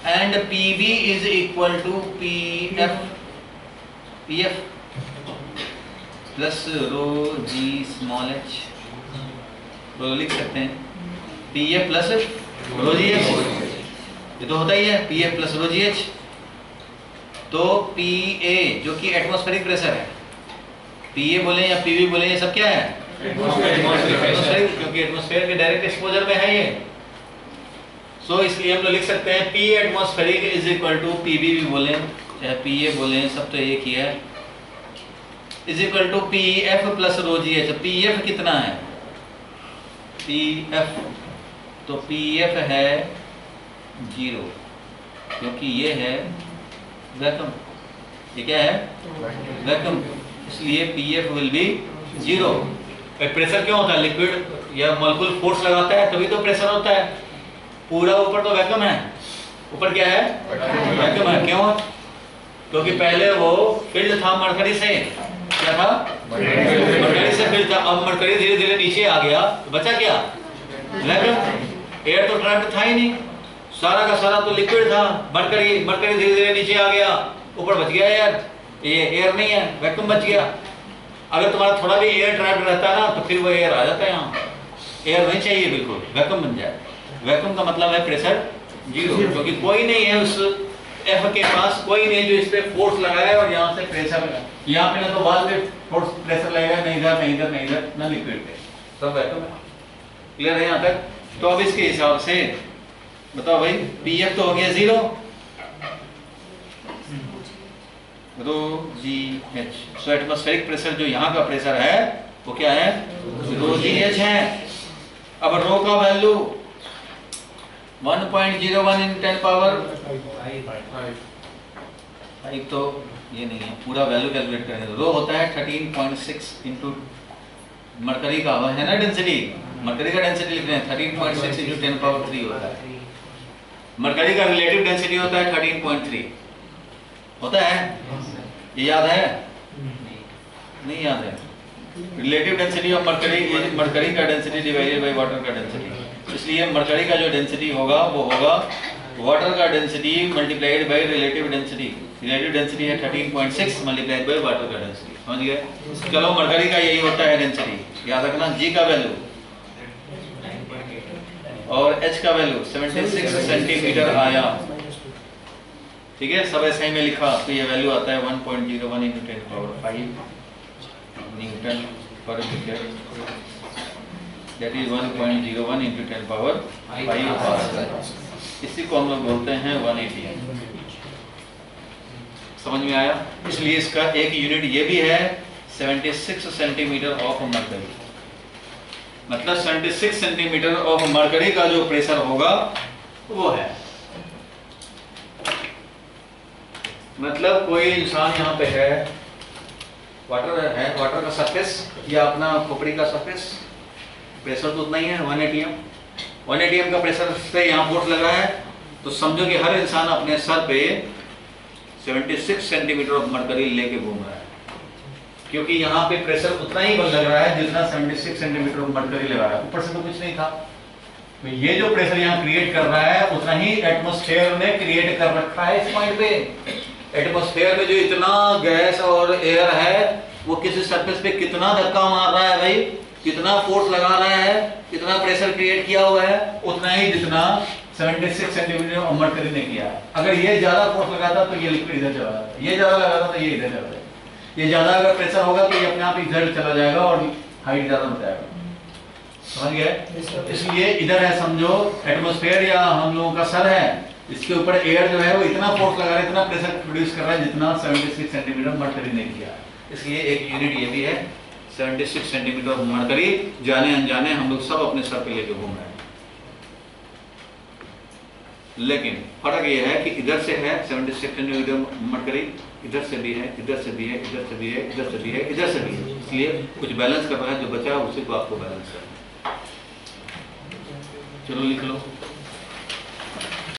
and P B is equal to P F plus rho g small h. तो लिख सकते हैं P F plus rho g h, ये तो होता ही है P F plus rho g h. तो पी ए जो कि एटमॉस्फेरिक प्रेशर है, पी ए बोले या पी बी बोले, ये सब क्या है? एटमॉस्फेरिक, क्योंकि एटमॉस्फेयर के डायरेक्ट एक्सपोजर में है ये। सो इसलिए हम लोग लिख सकते हैं P atmospheric is equal to P B भी बोले चाहे पी ए बोले, सब तो एक ही है, is equal to P F plus rho g h. P F कितना है? पी एफ, तो पी एफ है 0 क्योंकि ये है वैक्यूम। ये क्या है? वैक्यूम, इसलिए P F will be 0। Pressure क्यों होता है? लिक्विड या मॉलिक्यूल फोर्स लगाता है तभी तो प्रेशर होता है। पूरा ऊपर तो वैक्यूम है, ऊपर क्या है? वैक्यूम है। क्यों? क्योंकि पहले वो फिल्ड था मरकरी से, क्या था? मरकरी से फिल्ड था। अब मरकरी धीरे धीरे नीचे आ गया, बचा क्या? वैक्यूम। एयर तो ट्रैप्ड था ही नहीं, सारा का सारा तो लिक्विड था। मरकरी धीरे धीरे नीचे आ गया, ऊपर बच गया एयर। ये एयर नहीं है, वैक्यूम बच गया। अगर तुम्हारा थोड़ा भी एयर ट्रैप्ड रहता है ना तो फिर वो एयर आ जाता है यहाँ। एयर नहीं चाहिए, बिल्कुल वैक्यूम बन जाए। वैक्यूम का मतलब है प्रेशर 0, क्योंकि कोई नहीं है उस एफ के पास, कोई नहीं जो इस पे फोर्स लगाए और यहाँ से प्रेशर लगाए। यहाँ पे ना तो वाल पे फोर्स प्रेशर लगेगा, नहीं इधर नहीं इधर नहीं इधर, ना लिक्विड पे, सब वैक्यूम है। क्लियर है यहाँ तक? तो अब इसके हिसाब से बताओ भाई, पी एफ तो हो गया 0, रो जी एच। सो एटमॉस्फेरिक प्रेशर जो यहाँ का प्रेशर है वो क्या है? रो जी एच है। अब रो का वैल्यू 1.01 × 10 पावर 5 तो ये नहीं है, पूरा वैल्यू कैलकुलेट करेंगे। रो होता है 13.6 इंटू मरकरी का है ना डेंसिटी, मरकरी का डेंसिटी लिख रहे हैं 13.6 इंटू 10 पावर 3 होता है। मरकरी का रिलेटिव डेंसिटी होता है 13.3 होता है, ये याद है? नहीं याद है? Relative density of mercury, mercury का डेंसिटी डिवाइडेड बाय वाटर का डेंसिटी। इसलिए मरकरी का जो डेंसिटी होगा वो होगा वाटर का density multiplied by relative density. Relative density है 13.6 मल्टीप्लाइड बाय वाटर का डेंसिटी। समझ गए? चलो मरकरी का यही होता है डेंसिटी, याद रखना। जी का वैल्यू और एच का वैल्यू 76 सेंटीमीटर आया, ठीक है? सब ऐसे ही में लिखा तो ये वैल्यू आता है 1.01 × 10 power 5 newton per metre, that is 1.01 × 10 power 5 pascal. इसी को हम लोग बोलते हैं 1 atm। समझ में आया? इसलिए इसका एक यूनिट ये भी है 76 सेंटीमीटर ऑफ मरकरी। मतलब 76 सेंटीमीटर ऑफ मरकरी का जो प्रेशर होगा वो है। मतलब कोई इंसान यहाँ पे है, वाटर है, वाटर का सरफेस या अपना खोपड़ी का सरफेस, प्रेशर तो उतना ही है 1 atm। 1 atm का प्रेशर से यहाँ फोर्स लगा है, तो समझो कि हर इंसान अपने सर पे 76 सेंटीमीटर ऑफ मरकरी लेके घूम रहा है, क्योंकि यहाँ पे प्रेशर उतना ही बल लग रहा है जितना 76 सेंटीमीटर ऑफ मरकरी लगा रहा है, ऊपर से तो कुछ नहीं था। तो ये जो प्रेशर यहाँ क्रिएट कर रहा है उतना ही एटमॉस्फेयर ने क्रिएट कर रखा है इस पॉइंट पे। एटमॉस्फेयर में जो इतना गैस और एयर है वो किसी सरफेस पे कितना धक्का मार रहा है भाई, कितना फोर्स लगा रहा है, कितना प्रेशर क्रिएट किया हुआ है, उतना ही जितना 76 सेंटीमीटर ऑफ मरकरी ने किया है। अगर ये ज्यादा फोर्स लगाता तो ये लिक्विड इधर चला जाता, ये ज्यादा लगाता तो ये इधर चला जाएगा, ये ज्यादा अगर प्रेशर होगा तो ये अपने आप इधर चला जाएगा और हाइट ज्यादा हो जाएगा। समझ गए? इसलिए इधर है समझो एटमॉस्फेयर या हम लोगों का सर है, इसके ऊपर एयर जो है वो इतना फोर्स लगा रहा है, इतना प्रेशर प्रोड्यूस कर रहा है जितना 76 सेंटीमीटर मरकरी ने किया। इसलिए एक यूनिट ये भी है 76 सेंटीमीटर मरकरी, जाने अनजाने हम लोग सब अपने सर पे लेके घूम रहे हैं। लेकिन फर्क ये है कि इधर से है 76 सेंटीमीटर मरकरी, इधर से भी है, इधर से भी है, इधर से भी है, इधर से भी है, इधर से भी है, इसलिए कुछ बैलेंस कर रहा है, जो बचा है उसी को आपको बैलेंस करना है। चलो लिख लो।